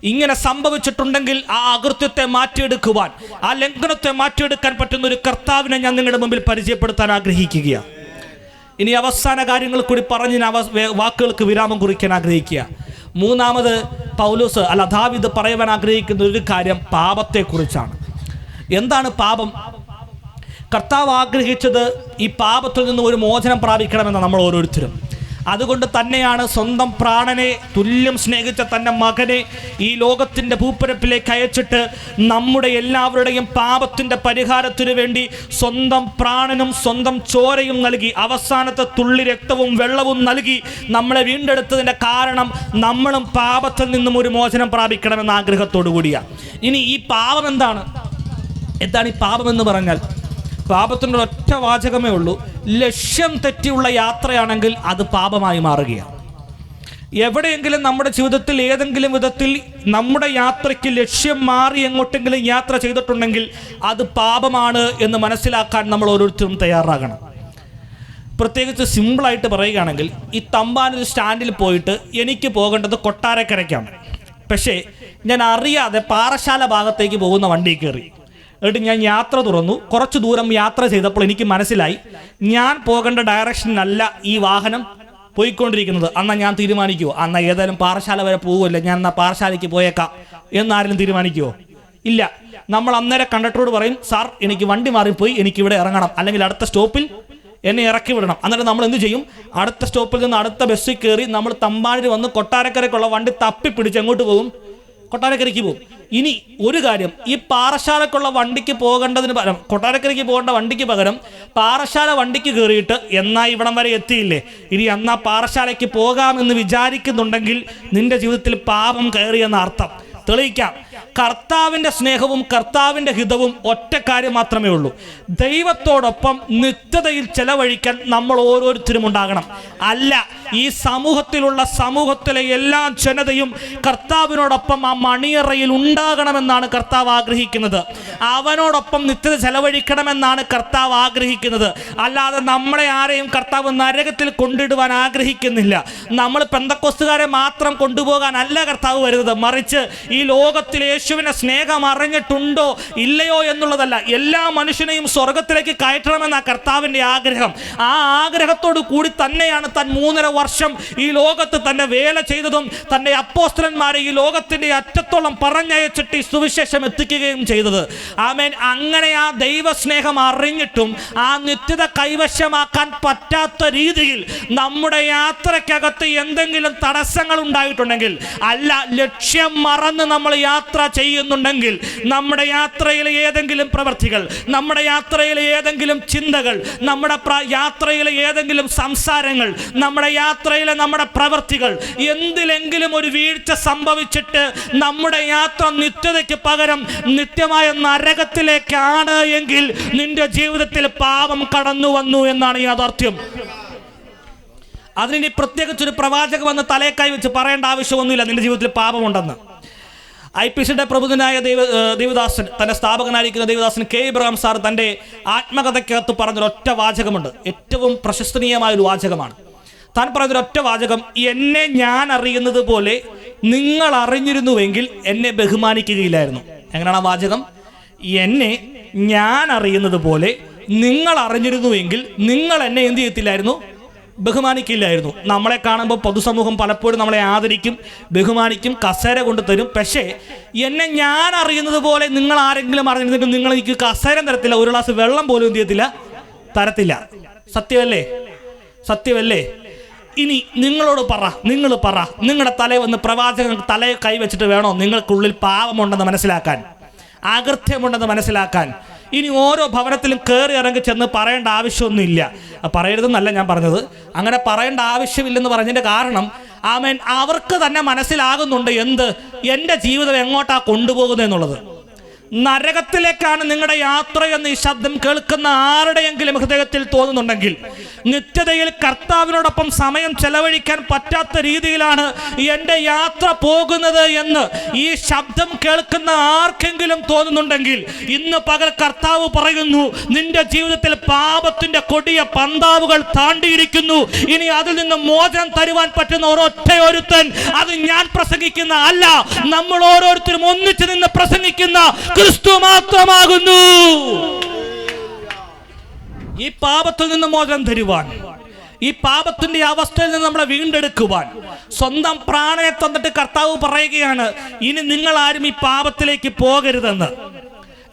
ഇങ്ങനെ സംഭവിച്ചിട്ടുണ്ടെങ്കിൽ ആ അകൃത്യത്തെ മാറ്റിയെടുക്കുവാൻ, ആ ലംഘനത്തെ മാറ്റിയെടുക്കാൻ പറ്റുന്ന ഒരു കർത്താവിനെ ഞാൻ നിങ്ങളുടെ മുമ്പിൽ പരിചയപ്പെടുത്താൻ ആഗ്രഹിക്കുകയാണ്. ഇനി അവസാന കാര്യങ്ങൾ കൂടി പറഞ്ഞ് വാക്കുകൾക്ക് വിരാമം കുറിക്കാൻ ആഗ്രഹിക്കുക. മൂന്നാമത് ദാവീദ് പറയുവാൻ ആഗ്രഹിക്കുന്ന ഒരു കാര്യം പാപത്തെക്കുറിച്ചാണ്. എന്താണ് പാപം? കർത്താവ് ആഗ്രഹിച്ചത് ഈ പാപത്തിൽ നിന്ന് ഒരു മോചനം പ്രാപിക്കണമെന്ന് നമ്മൾ ഓരോരുത്തരും. അതുകൊണ്ട് തന്നെയാണ് സ്വന്തം പ്രാണനെ തുല്യം സ്നേഹിച്ച തൻ്റെ മകനെ ഈ ലോകത്തിൻ്റെ ഭൂപ്പരപ്പിലേക്ക് അയച്ചിട്ട് നമ്മുടെ എല്ലാവരുടെയും പാപത്തിൻ്റെ പരിഹാരത്തിനു വേണ്ടി സ്വന്തം പ്രാണനും സ്വന്തം ചോരയും നൽകി, അവസാനത്തെ തുള്ളി രക്തവും വെള്ളവും നൽകി നമ്മളെ വീണ്ടെടുത്തതിൻ്റെ കാരണം നമ്മളും പാപത്തിൽ നിന്നും ഒരു മോചനം പ്രാപിക്കണമെന്ന ആഗ്രഹത്തോടു കൂടിയാണ്. ഇനി ഈ പാപം എന്താണ് ഈ പാപമെന്ന് പറഞ്ഞാൽ പാപത്തിൻ്റെ ഒറ്റ വാചകമേ ഉള്ളൂ, ലക്ഷ്യം തെറ്റിയുള്ള യാത്രയാണെങ്കിൽ അത് പാപമായി മാറുകയാണ്. എവിടെയെങ്കിലും നമ്മുടെ ജീവിതത്തിൽ ഏതെങ്കിലും വിധത്തിൽ നമ്മുടെ യാത്രയ്ക്ക് ലക്ഷ്യം മാറി എങ്ങോട്ടെങ്കിലും യാത്ര ചെയ്തിട്ടുണ്ടെങ്കിൽ അത് പാപമാണ് എന്ന് മനസ്സിലാക്കാൻ നമ്മൾ ഓരോരുത്തരും തയ്യാറാകണം. പ്രത്യേകിച്ച് സിമ്പിളായിട്ട് പറയുകയാണെങ്കിൽ, ഈ തമ്പാനൂർ സ്റ്റാൻഡിൽ പോയിട്ട് എനിക്ക് പോകേണ്ടത് കൊട്ടാരക്കരയ്ക്കാണ്. പക്ഷേ ഞാൻ അറിയാതെ പാറശാല ഭാഗത്തേക്ക് പോകുന്ന വണ്ടി കയറി. എന്നിട്ട് ഞാൻ യാത്ര തുറന്നു. കുറച്ച് ദൂരം യാത്ര ചെയ്തപ്പോൾ എനിക്ക് മനസ്സിലായി ഞാൻ പോകേണ്ട ഡയറക്ഷനിലല്ല ഈ വാഹനം പോയിക്കൊണ്ടിരിക്കുന്നത്. എന്നാൽ ഞാൻ തീരുമാനിക്കുമോ എന്നാൽ ഏതായാലും പാറശാല വരെ പോകുമല്ലോ, ഞാൻ എന്നാൽ പാറശാലയ്ക്ക് പോയേക്കാം എന്നാരെങ്കിലും തീരുമാനിക്കുമോ? ഇല്ല. നമ്മൾ അന്നേരം കണ്ടക്ടറോട് പറയും, സാർ എനിക്ക് വണ്ടി മാറിപ്പോയി, എനിക്കിവിടെ ഇറങ്ങണം, അല്ലെങ്കിൽ അടുത്ത സ്റ്റോപ്പിൽ എന്നെ ഇറക്കി വിടണം. അന്നേരം നമ്മൾ എന്ത് ചെയ്യും? അടുത്ത സ്റ്റോപ്പിൽ നിന്ന് അടുത്ത ബസ്സിൽ കയറി നമ്മൾ തമ്പാനൂർ വന്ന് കൊട്ടാരക്കരയ്ക്കുള്ള വണ്ടി തപ്പിപ്പിടിച്ച് എങ്ങോട്ട് പോകും? കൊട്ടാരക്കരയ്ക്ക് പോകും. ഇനി ഒരു കാര്യം, ഈ പാറശാലക്കുള്ള വണ്ടിക്ക് പോകേണ്ടതിന് പകരം, കൊട്ടാരക്കരയ്ക്ക് പോകേണ്ട വണ്ടിക്ക് പകരം പാറശാല വണ്ടിക്ക് കയറിയിട്ട് എന്നാ ഇവിടം വരെ എത്തിയില്ലേ, ഇനി എന്നാ പാറശാലയ്ക്ക് പോകാമെന്ന് വിചാരിക്കുന്നുണ്ടെങ്കിൽ നിന്റെ ജീവിതത്തിൽ പാപം കയറിയെന്ന അർത്ഥം. തെളിയിക്കാം. കർത്താവിൻ്റെ സ്നേഹവും കർത്താവിൻ്റെ ഹിതവും ഒറ്റ കാര്യം മാത്രമേ ഉള്ളൂ. ദൈവത്തോടൊപ്പം നിത്യതയിൽ ചെലവഴിക്കാൻ നമ്മൾ ഓരോരുത്തരും ഉണ്ടാകണം. അല്ല, ഈ സമൂഹത്തിലെ എല്ലാ ജനതയും കർത്താവിനോടൊപ്പം ആ മണിയറയിൽ ഉണ്ടാകണമെന്നാണ് കർത്താവ് ആഗ്രഹിക്കുന്നത്. അവനോടൊപ്പം നിത്യത ചെലവഴിക്കണമെന്നാണ് കർത്താവ് ആഗ്രഹിക്കുന്നത്. അല്ലാതെ നമ്മളെ ആരെയും കർത്താവ് നരകത്തിൽ കൊണ്ടിടുവാൻ ആഗ്രഹിക്കുന്നില്ല. നമ്മൾ പെന്തക്കോസ്തുകാരെ മാത്രം കൊണ്ടുപോകാനല്ല കർത്താവ് വരുന്നത്. മറിച്ച് ഈ ലോകത്തിൽ യേശുവിൻ്റെ സ്നേഹം അറിഞ്ഞിട്ടുണ്ടോ ഇല്ലയോ എന്നുള്ളതല്ല, എല്ലാ മനുഷ്യനെയും സ്വർഗത്തിലേക്ക് കയറ്റണമെന്ന കർത്താവിൻ്റെ ആഗ്രഹം. ആ ആഗ്രഹത്തോടു കൂടി തന്നെയാണ് താൻ 3.5 വർഷം ഈ ലോകത്ത് തന്നെ വേല ചെയ്തതും തൻ്റെ അപ്പോസ്തലന്മാരെ ഈ ലോകത്തിൻ്റെ അറ്റത്തോളം പറഞ്ഞയച്ചിട്ട് ഈ സുവിശേഷം എത്തിക്കുകയും ചെയ്തത്. ആമേൻ. അങ്ങനെ ആ ദൈവസ്നേഹം അറിഞ്ഞിട്ടും ആ നിത്യത കൈവശമാക്കാൻ പറ്റാത്ത രീതിയിൽ നമ്മുടെ യാത്രക്കകത്ത് എന്തെങ്കിലും തടസ്സങ്ങൾ ഉണ്ടായിട്ടുണ്ടെങ്കിൽ, അല്ല ലക്ഷ്യം മറന്ന് നമ്മൾ യാത്ര ചെയ്യുന്നുണ്ടെങ്കിൽ, നമ്മുടെ യാത്രയിലെ ഏതെങ്കിലും പ്രവൃത്തികൾ, നമ്മുടെ യാത്രയിലെ ഏതെങ്കിലും ചിന്തകൾ, നമ്മുടെ യാത്രയിലെ ഏതെങ്കിലും സംസാരങ്ങൾ, നമ്മുടെ യാത്രയിലെ നമ്മുടെ പ്രവൃത്തികൾ എന്തിലെങ്കിലും ഒരു വീഴ്ച സംഭവിച്ചിട്ട് നമ്മുടെ യാത്ര നിത്യതയ്ക്ക് പകരം നിത്യമായ നരകത്തിലേക്കാണ് എങ്കിൽ നിന്റെ ജീവിതത്തിൽ പാപം കടന്നു വന്നു എന്നാണ് യാഥാർത്ഥ്യം. അതിനി പ്രത്യേകിച്ചൊരു പ്രവാചകൻ വന്ന് തലയെ കൈ വെച്ച് പറയേണ്ട ആവശ്യമൊന്നുമില്ല നിന്റെ ജീവിതത്തിൽ പാപമുണ്ടെന്ന്. IPCയുടെ പ്രബുദ്ധനായ ദേവദാസൻ, തൻ്റെ സ്ഥാപകനായിരിക്കുന്ന ദേവദാസൻ K. ഇബ്രാഹിം സാർ തൻ്റെ ആത്മകഥയ്ക്കകത്ത് പറഞ്ഞൊരൊറ്റ വാചകമുണ്ട്. ഏറ്റവും പ്രശസ്തനീയമായൊരു വാചകമാണ്. താൻ പറഞ്ഞൊരൊറ്റ വാചകം: എന്നെ ഞാൻ അറിയുന്നത് പോലെ നിങ്ങൾ അറിഞ്ഞിരുന്നുവെങ്കിൽ എന്നെ ബഹുമാനിക്കുകയില്ലായിരുന്നു. എങ്ങനെയാണ് ആ വാചകം? എന്നെ ഞാൻ അറിയുന്നത് പോലെ നിങ്ങൾ അറിഞ്ഞിരുന്നുവെങ്കിൽ നിങ്ങൾ എന്നെ എന്ത് ചെയ്യത്തില്ലായിരുന്നു? ബഹുമാനിക്കില്ലായിരുന്നു. നമ്മളെ കാണുമ്പോൾ പൊതുസമൂഹം പലപ്പോഴും നമ്മളെ ആദരിക്കും, ബഹുമാനിക്കും, കസേര കൊണ്ട് തരും. പക്ഷേ എന്നെ ഞാൻ അറിയുന്നത് പോലെ നിങ്ങൾ ആരെങ്കിലും അറിഞ്ഞിരുന്നെങ്കിൽ നിങ്ങൾ എനിക്ക് കസേര തരത്തില്ല, ഒരു ഗ്ലാസ് വെള്ളം പോലും എന്ത് ചെയ്യത്തില്ല, തരത്തില്ല. സത്യമല്ലേ? സത്യമല്ലേ? ഇനി നിങ്ങളോട് നിങ്ങൾ പറ, നിങ്ങളുടെ തലയിൽ വന്ന് പ്രവാചകൻ തലയെ കൈവച്ചിട്ട് വേണോ നിങ്ങൾക്കുള്ളിൽ പാപമുണ്ടെന്ന് മനസ്സിലാക്കാൻ, അകൃത്യമുണ്ടെന്ന് മനസ്സിലാക്കാൻ? ഇനി ഓരോ ഭവനത്തിലും കയറി ഇറങ്ങി ചെന്ന് പറയേണ്ട ആവശ്യമൊന്നുമില്ല. പറയരുതെന്നല്ല ഞാൻ പറഞ്ഞത്, അങ്ങനെ പറയേണ്ട ആവശ്യമില്ലെന്ന് പറഞ്ഞതിൻ്റെ കാരണം, ആമേൻ, അവർക്ക് തന്നെ മനസ്സിലാകുന്നുണ്ട് എന്ത്, എൻ്റെ ജീവിതം എങ്ങോട്ടാണ് കൊണ്ടുപോകുന്നത് എന്നുള്ളത്. നരകത്തിലേക്കാണ് നിങ്ങളുടെ യാത്രയെന്ന് ഈ ശബ്ദം കേൾക്കുന്ന ആരുടെയെങ്കിലും ഹൃദയത്തിൽ തോന്നുന്നുണ്ടെങ്കിൽ, നിത്യതയിൽ കർത്താവിനോടൊപ്പം സമയം ചെലവഴിക്കാൻ പറ്റാത്ത രീതിയിലാണ് എൻ്റെ യാത്ര പോകുന്നത് എന്ന് ഈ ശബ്ദം കേൾക്കുന്ന ആർക്കെങ്കിലും തോന്നുന്നുണ്ടെങ്കിൽ, ഇന്ന് പകൽ കർത്താവ് പറയുന്നു, നിന്റെ ജീവിതത്തിൽ പാപത്തിൻ്റെ കൊടിയ പന്താവുകൾ താണ്ടിയിരിക്കുന്നു. ഇനി അതിൽ നിന്ന് മോചനം തരുവാൻ പറ്റുന്ന ഒരൊറ്റയൊരുത്തൻ അത് ഞാൻ പ്രസംഗിക്കുന്ന അല്ല, നമ്മൾ ഓരോരുത്തരും ഒന്നിച്ചു നിന്ന് പ്രസംഗിക്കുന്ന ക്രിസ്തു മാത്രമാകുന്നു. ഈ പാപത്തിൽ നിന്ന് മോചനം തരുവാൻ, ഈ പാപത്തിന്റെ അവസ്ഥയിൽ നിന്ന് നമ്മളെ വീണ്ടെടുക്കുവാൻ സ്വന്തം പ്രാണനെ തന്നിട്ട് കർത്താവ് പറയുകയാണ്, ഇനി നിങ്ങൾ ആരും ഈ പാപത്തിലേക്ക് പോകരുതെന്ന്.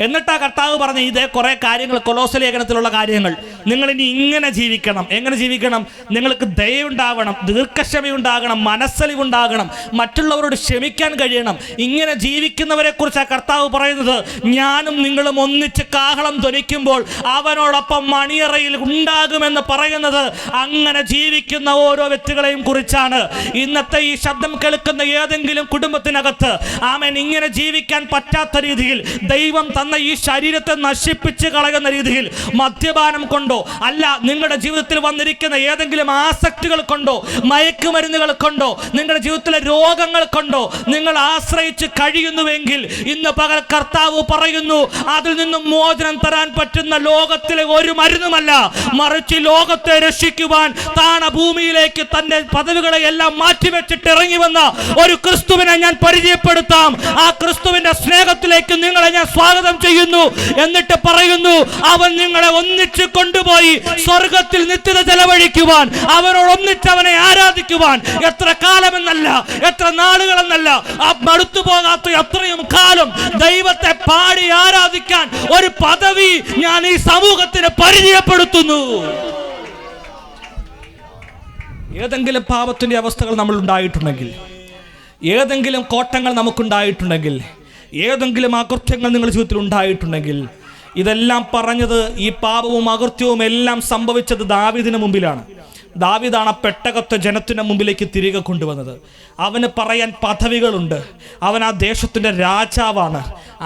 എന്നിട്ടാ കർത്താവ് പറഞ്ഞ ഇതേ കുറേ കാര്യങ്ങൾ, കൊലോസ്യ ലേഖനത്തിലുള്ള കാര്യങ്ങൾ. നിങ്ങൾ ഇനി ഇങ്ങനെ ജീവിക്കണം. എങ്ങനെ ജീവിക്കണം? നിങ്ങൾക്ക് ദയയുണ്ടാവണം, ദീർഘക്ഷമയുണ്ടാകണം, മനസ്സലിവുണ്ടാകണം, മറ്റുള്ളവരോട് ക്ഷമിക്കാൻ കഴിയണം. ഇങ്ങനെ ജീവിക്കുന്നവരെ കുറിച്ചാണ് കർത്താവ് പറയുന്നത്. ഞാനും നിങ്ങളും ഒന്നിച്ച് കാഹളം ധ്വനിക്കുമ്പോൾ അവനോടൊപ്പം മണിയറയിൽ ഉണ്ടാകുമെന്ന് പറയുന്നത് അങ്ങനെ ജീവിക്കുന്ന ഓരോ വ്യക്തികളെയും കുറിച്ചാണ്. ഇന്നത്തെ ഈ ശബ്ദം കേൾക്കുന്ന ഏതെങ്കിലും കുടുംബത്തിനകത്ത് ആമേൻ ഇങ്ങനെ ജീവിക്കാൻ പറ്റാത്ത രീതിയിൽ, ദൈവം ഈ ശരീരത്തെ നശിപ്പിച്ച് കളയുന്ന രീതിയിൽ മദ്യപാനം കൊണ്ടോ അല്ല നിങ്ങളുടെ ജീവിതത്തിൽ വന്നിരിക്കുന്ന ഏതെങ്കിലും ആസക്തികൾ കൊണ്ടോ, മയക്കുമരുന്നുകൾ കൊണ്ടോ, നിങ്ങളുടെ ജീവിതത്തിലെ രോഗങ്ങൾ കൊണ്ടോ നിങ്ങൾ ആശ്രയിച്ച് കഴിയുന്നുവെങ്കിൽ, ഇന്ന് പകൽ കർത്താവ് പറയുന്നു, അതിൽ നിന്നും മോചനം തരാൻ പറ്റുന്ന ലോകത്തിലെ ഒരു മരുന്നുമല്ല, മറിച്ച് ലോകത്തെ രക്ഷിക്കുവാൻ താണ ഭൂമിയിലേക്ക് തന്റെ പദവികളെ എല്ലാം മാറ്റിവെച്ചിട്ട് ഇറങ്ങി വന്ന ഒരു ക്രിസ്തുവിനെ ഞാൻ പരിചയപ്പെടുത്താം. ആ ക്രിസ്തുവിന്റെ സ്നേഹത്തിലേക്ക് നിങ്ങളെ ഞാൻ സ്വാഗതം ചെയ്യുന്നു. എന്നിട്ട് പറയുന്നു, അവൻ നിങ്ങളെ ഒന്നിച്ച് കൊണ്ടുപോയി സ്വർഗത്തിൽ നിത്യത ചെലവഴിക്കുവാൻ, അവനോട് ഒന്നിച്ച് അവനെ ആരാധിക്കുവാൻ. എത്ര കാലമെന്നല്ല, എത്ര നാളുകളെന്നല്ല, ആ മടുത്തു പോകാത്ത അത്രയും കാലം ദൈവത്തെ പാടി ആരാധിക്കാൻ ഒരു പദവി ഞാൻ ഈ സമൂഹത്തിന് പരിചയപ്പെടുത്തുന്നു. ഏതെങ്കിലും പാപത്തിന്റെ അവസ്ഥകൾ നമ്മൾ ഉണ്ടായിട്ടുണ്ടെങ്കിൽ, ഏതെങ്കിലും കോട്ടങ്ങൾ നമുക്കുണ്ടായിട്ടുണ്ടെങ്കിൽ, ഏതെങ്കിലും അകൃത്യങ്ങൾ നിങ്ങളുടെ ജീവിതത്തിൽ ഉണ്ടായിട്ടുണ്ടെങ്കിൽ, ഇതെല്ലാം പറഞ്ഞത്, ഈ പാപവും അകൃത്യവും എല്ലാം സംഭവിച്ചത് ദാവീദിന് മുമ്പിലാണ്. ദാവീദാണ് ആ പെട്ടകത്തെ ജനത്തിൻ്റെ മുമ്പിലേക്ക് തിരികെ കൊണ്ടുവന്നത്. അവന് പറയാൻ പദവികളുണ്ട്. അവൻ ആ ദേശത്തിൻ്റെ രാജാവാണ്.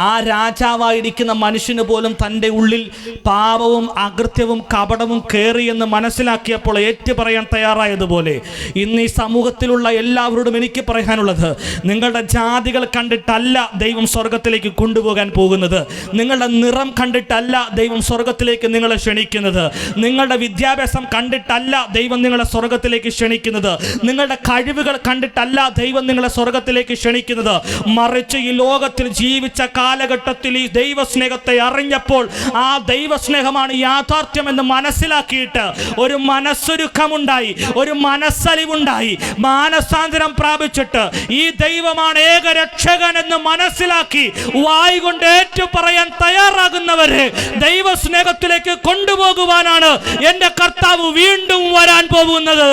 ആ രാജാവായിരിക്കുന്ന മനുഷ്യന് പോലും തൻ്റെ ഉള്ളിൽ പാപവും അകൃത്യവും കപടവും കയറിയെന്ന് മനസ്സിലാക്കിയപ്പോൾ ഏറ്റു പറയാൻ തയ്യാറായതുപോലെ ഇന്ന് ഈ സമൂഹത്തിലുള്ള എല്ലാവരോടും എനിക്ക് പറയാനുള്ളത്, നിങ്ങളുടെ ജാതികൾ കണ്ടിട്ടല്ല ദൈവം സ്വർഗത്തിലേക്ക് കൊണ്ടുപോകാൻ പോകുന്നത്. നിങ്ങളുടെ നിറം കണ്ടിട്ടല്ല ദൈവം സ്വർഗത്തിലേക്ക് നിങ്ങളെ ക്ഷണിക്കുന്നത്. നിങ്ങളുടെ വിദ്യാഭ്യാസം കണ്ടിട്ടല്ല ദൈവം നിങ്ങളെ സ്വർഗത്തിലേക്ക് ക്ഷണിക്കുന്നത്. നിങ്ങളുടെ കഴിവുകൾ കണ്ടിട്ടല്ല ദൈവം നിങ്ങളെ സ്വർഗത്തിലേക്ക് ക്ഷണിക്കുന്നത്. മറിച്ച് ഈ ലോകത്തിൽ ജീവിച്ച കാലഘട്ടത്തിൽ ഈ ദൈവസ്നേഹത്തെ അറിഞ്ഞപ്പോൾ ആ ദൈവസ്നേഹമാണ് യാഥാർത്ഥ്യം എന്ന് മനസ്സിലാക്കിയിട്ട് ഒരു മനസ്സൊരുക്കമുണ്ടായി, ഒരു മനസ്സലിവുണ്ടായി, മാനസാന്തരം പ്രാപിച്ചിട്ട് ഈ ദൈവമാണ് ഏക രക്ഷകൻ എന്ന് മനസ്സിലാക്കി വായ് കൊണ്ട് ഏറ്റു പറയാൻ തയ്യാറാകുന്നവരെ ദൈവസ്നേഹത്തിലേക്ക് കൊണ്ടുപോകുവാനാണ് എൻ്റെ കർത്താവ് വീണ്ടും വരാൻ പോകുന്നത്.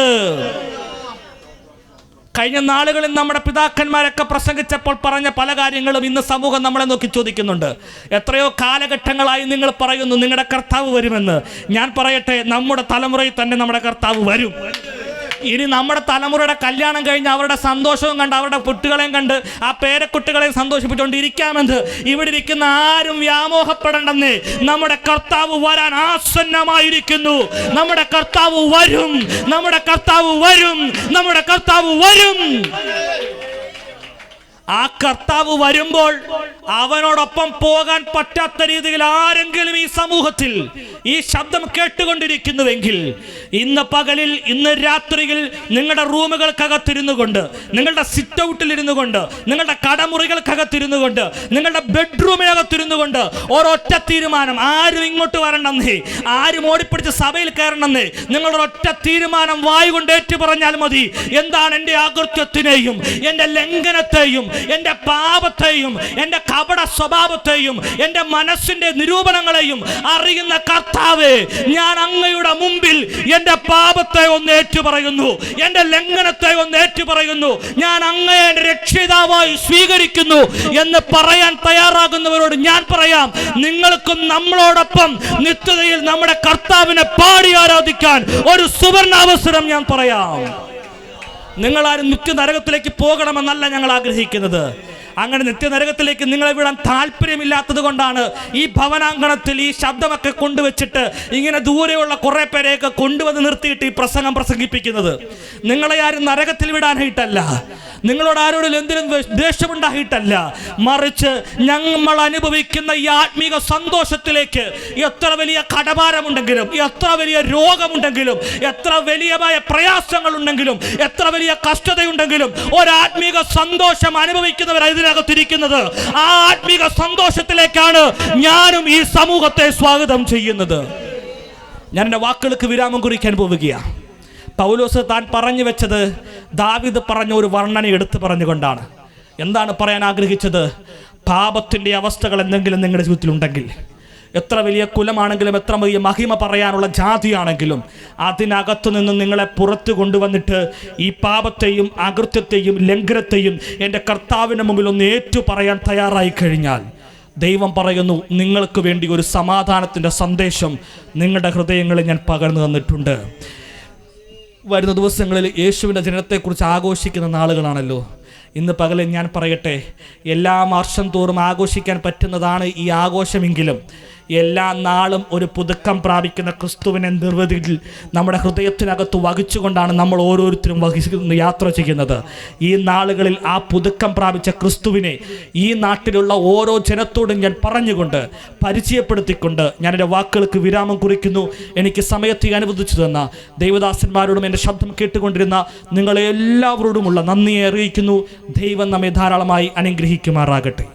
കഴിഞ്ഞ നാളുകളിൽ നമ്മുടെ പിതാക്കന്മാരൊക്കെ പ്രസംഗിച്ചപ്പോൾ പറഞ്ഞ പല കാര്യങ്ങളും ഇന്ന് സമൂഹം നമ്മളെ നോക്കി ചോദിക്കുന്നുണ്ട്. എത്രയോ കാലഘട്ടങ്ങളായി നിങ്ങൾ പറയുന്നു നിങ്ങളുടെ കർത്താവ് വരുമെന്ന്. ഞാൻ പറയട്ടെ, നമ്മുടെ തലമുറയിൽ തന്നെ നമ്മുടെ കർത്താവ് വരും. ഇനി നമ്മുടെ തലമുറയുടെ കല്യാണം കഴിഞ്ഞ് അവരുടെ സന്തോഷവും കണ്ട് അവരുടെ കുട്ടികളെയും കണ്ട് ആ പേരക്കുട്ടികളെയും സന്തോഷിപ്പിച്ചുകൊണ്ടിരിക്കാമെന്ന് ഇവിടെ ഇരിക്കുന്ന ആരും വ്യാമോഹപ്പെടേണ്ടെന്ന്. നമ്മുടെ കർത്താവ് വരാൻ ആസന്നമായിരിക്കുന്നു. നമ്മുടെ കർത്താവ് വരും, നമ്മുടെ കർത്താവ് വരും, നമ്മുടെ കർത്താവ് വരും. ആ കർത്താവ് വരുമ്പോൾ അവനോടൊപ്പം പോകാൻ പറ്റാത്ത രീതിയിൽ ആരെങ്കിലും ഈ സമൂഹത്തിൽ ഈ ശബ്ദം കേട്ടുകൊണ്ടിരിക്കുന്നുവെങ്കിൽ ഇന്ന് പകലിൽ, ഇന്ന് രാത്രിയിൽ നിങ്ങളുടെ റൂമുകൾക്കകത്തിരുന്നു കൊണ്ട്, നിങ്ങളുടെ സിറ്റ് ഔട്ടിലിരുന്നു കൊണ്ട്, നിങ്ങളുടെ കടമുറികൾക്കകത്തിരുന്നു കൊണ്ട്, നിങ്ങളുടെ ബെഡ്റൂമിനകത്തിരുന്നു കൊണ്ട് ഒരൊറ്റ തീരുമാനം, ആരും ഇങ്ങോട്ട് വരണമെന്നേ, ആരും ഓടിപ്പിടിച്ച് സഭയിൽ കയറണമെന്നേ, നിങ്ങളുടെ ഒറ്റ തീരുമാനം വായു കൊണ്ട് ഏറ്റു പറഞ്ഞാൽ മതി. എന്താണ്? എൻ്റെ അകൃത്യത്തിനെയും എൻ്റെ ലംഘനത്തെയും എൻ്റെ പാപത്തെയും എൻ്റെ കപട സ്വഭാവത്തെയും എൻ്റെ മനസ്സിൻ്റെ നിരൂപണങ്ങളെയും അറിയുന്ന കർത്താവേ, ഞാൻ അങ്ങയുടെ മുമ്പിൽ എൻ്റെ പാപത്തെ ഒന്ന് ഏറ്റുപറയുന്നു, എൻ്റെ ലംഘനത്തെ ഒന്ന് ഏറ്റുപറയുന്നു, ഞാൻ അങ്ങയെ എൻ്റെ രക്ഷിതാവായി സ്വീകരിക്കുന്നു എന്ന് പറയാൻ തയ്യാറാകുന്നവരോട് ഞാൻ പറയാം, നിങ്ങൾക്കും നമ്മളോടൊപ്പം നിത്യതയിൽ നമ്മുടെ കർത്താവിനെ പാടി ആരാധിക്കാൻ ഒരു സുവർണാവസരം ഞാൻ പറയാം. നിങ്ങളാരും നിത്യനരകത്തിലേക്ക് പോകണമെന്നല്ല ഞങ്ങൾ ആഗ്രഹിക്കുന്നത്. അങ്ങനെ നിത്യനരകത്തിലേക്ക് നിങ്ങളെ വിടാൻ താല്പര്യമില്ലാത്തത് കൊണ്ടാണ് ഈ ഭവനാങ്കണത്തിൽ ഈ ശബ്ദമൊക്കെ കൊണ്ടുവച്ചിട്ട് ഇങ്ങനെ ദൂരെയുള്ള കുറേ പേരെയൊക്കെ കൊണ്ടുവന്ന് നിർത്തിയിട്ട് ഈ പ്രസംഗം പ്രസംഗിപ്പിക്കുന്നത്. നിങ്ങളെ ആരും നരകത്തിൽ വിടാനായിട്ടല്ല, നിങ്ങളോട് ആരോടും എന്തിനും ദേഷ്യമുണ്ടായിട്ടല്ല, മറിച്ച് ഞങ്ങൾ അനുഭവിക്കുന്ന ഈ ആത്മീക സന്തോഷത്തിലേക്ക് എത്ര വലിയ കടഭാരമുണ്ടെങ്കിലും, എത്ര വലിയ രോഗമുണ്ടെങ്കിലും, എത്ര വലിയമായ പ്രയാസങ്ങളുണ്ടെങ്കിലും, എത്ര വലിയ കഷ്ടതയുണ്ടെങ്കിലും ഒരാത്മീക സന്തോഷം അനുഭവിക്കുന്നവരായി ഇതിനകത്തിരിക്കുന്നത്. ആ ആത്മീക സന്തോഷത്തിലേക്കാണ് ഞാനും ഈ സമൂഹത്തെ സ്വാഗതം ചെയ്യുന്നത്. ഞാൻ എൻ്റെ വാക്കുകൾക്ക് വിരാമം കുറിക്കാൻ പോവുകയാണ്. പൗലോസ് താൻ പറഞ്ഞു വെച്ചത് ദാവീദ് പറഞ്ഞ ഒരു വർണ്ണന എടുത്തു പറഞ്ഞുകൊണ്ടാണ്. എന്താണ് പറയാൻ ആഗ്രഹിച്ചത്? പാപത്തിൻ്റെ അവസ്ഥകൾ എന്തെങ്കിലും നിങ്ങളുടെ ജീവിതത്തിലുണ്ടെങ്കിൽ, എത്ര വലിയ കുലമാണെങ്കിലും, എത്ര വലിയ മഹിമ പറയാനുള്ള ജാതിയാണെങ്കിലും, അതിനകത്തു നിന്ന് നിങ്ങളെ പുറത്തു കൊണ്ടുവന്നിട്ട് ഈ പാപത്തെയും അകൃത്യത്തെയും ലംഘനത്തെയും എൻ്റെ കർത്താവിന് മുമ്പിൽ ഒന്ന് ഏറ്റു പറയാൻ തയ്യാറായി കഴിഞ്ഞാൽ ദൈവം പറയുന്നു, നിങ്ങൾക്ക് വേണ്ടി ഒരു സമാധാനത്തിൻ്റെ സന്ദേശം നിങ്ങളുടെ ഹൃദയങ്ങളിൽ ഞാൻ പകർന്നു തന്നിട്ടുണ്ട്. വരുന്ന ദിവസങ്ങളിൽ യേശുവിൻ്റെ ജനനത്തെക്കുറിച്ച് ആഘോഷിക്കുന്ന നാളുകളാണല്ലോ. ഇന്ന് പകലിൽ ഞാൻ പറയട്ടെ, എല്ലാ വർഷം തോറും ആഘോഷിക്കാൻ പറ്റുന്നതാണ് ഈ ആഘോഷമെങ്കിലും എല്ലാ നാളും ഒരു പുതുക്കം പ്രാപിക്കുന്ന ക്രിസ്തുവിനെ നിർവൃതിയിൽ നമ്മുടെ ഹൃദയത്തിനകത്ത് വഹിച്ചുകൊണ്ടാണ് നമ്മൾ ഓരോരുത്തരും യാത്ര ചെയ്യുന്നത്. ഈ നാളുകളിൽ ആ പുതുക്കം പ്രാപിച്ച ക്രിസ്തുവിനെ ഈ നാട്ടിലുള്ള ഓരോ ജനത്തോടും ഞാൻ പറഞ്ഞുകൊണ്ട്, പരിചയപ്പെടുത്തിക്കൊണ്ട് ഞാൻ എൻ്റെ വാക്കുകൾക്ക് വിരാമം കുറിക്കുന്നു. എനിക്ക് സമയത്തെ അനുവദിച്ചു തന്ന ദൈവദാസന്മാരോടും എൻ്റെ ശബ്ദം കേട്ടുകൊണ്ടിരുന്ന നിങ്ങളെല്ലാവരോടുമുള്ള നന്ദിയെ അറിയിക്കുന്നു. ദൈവം നമ്മെ ധാരാളമായി അനുഗ്രഹിക്കുമാറാകട്ടെ.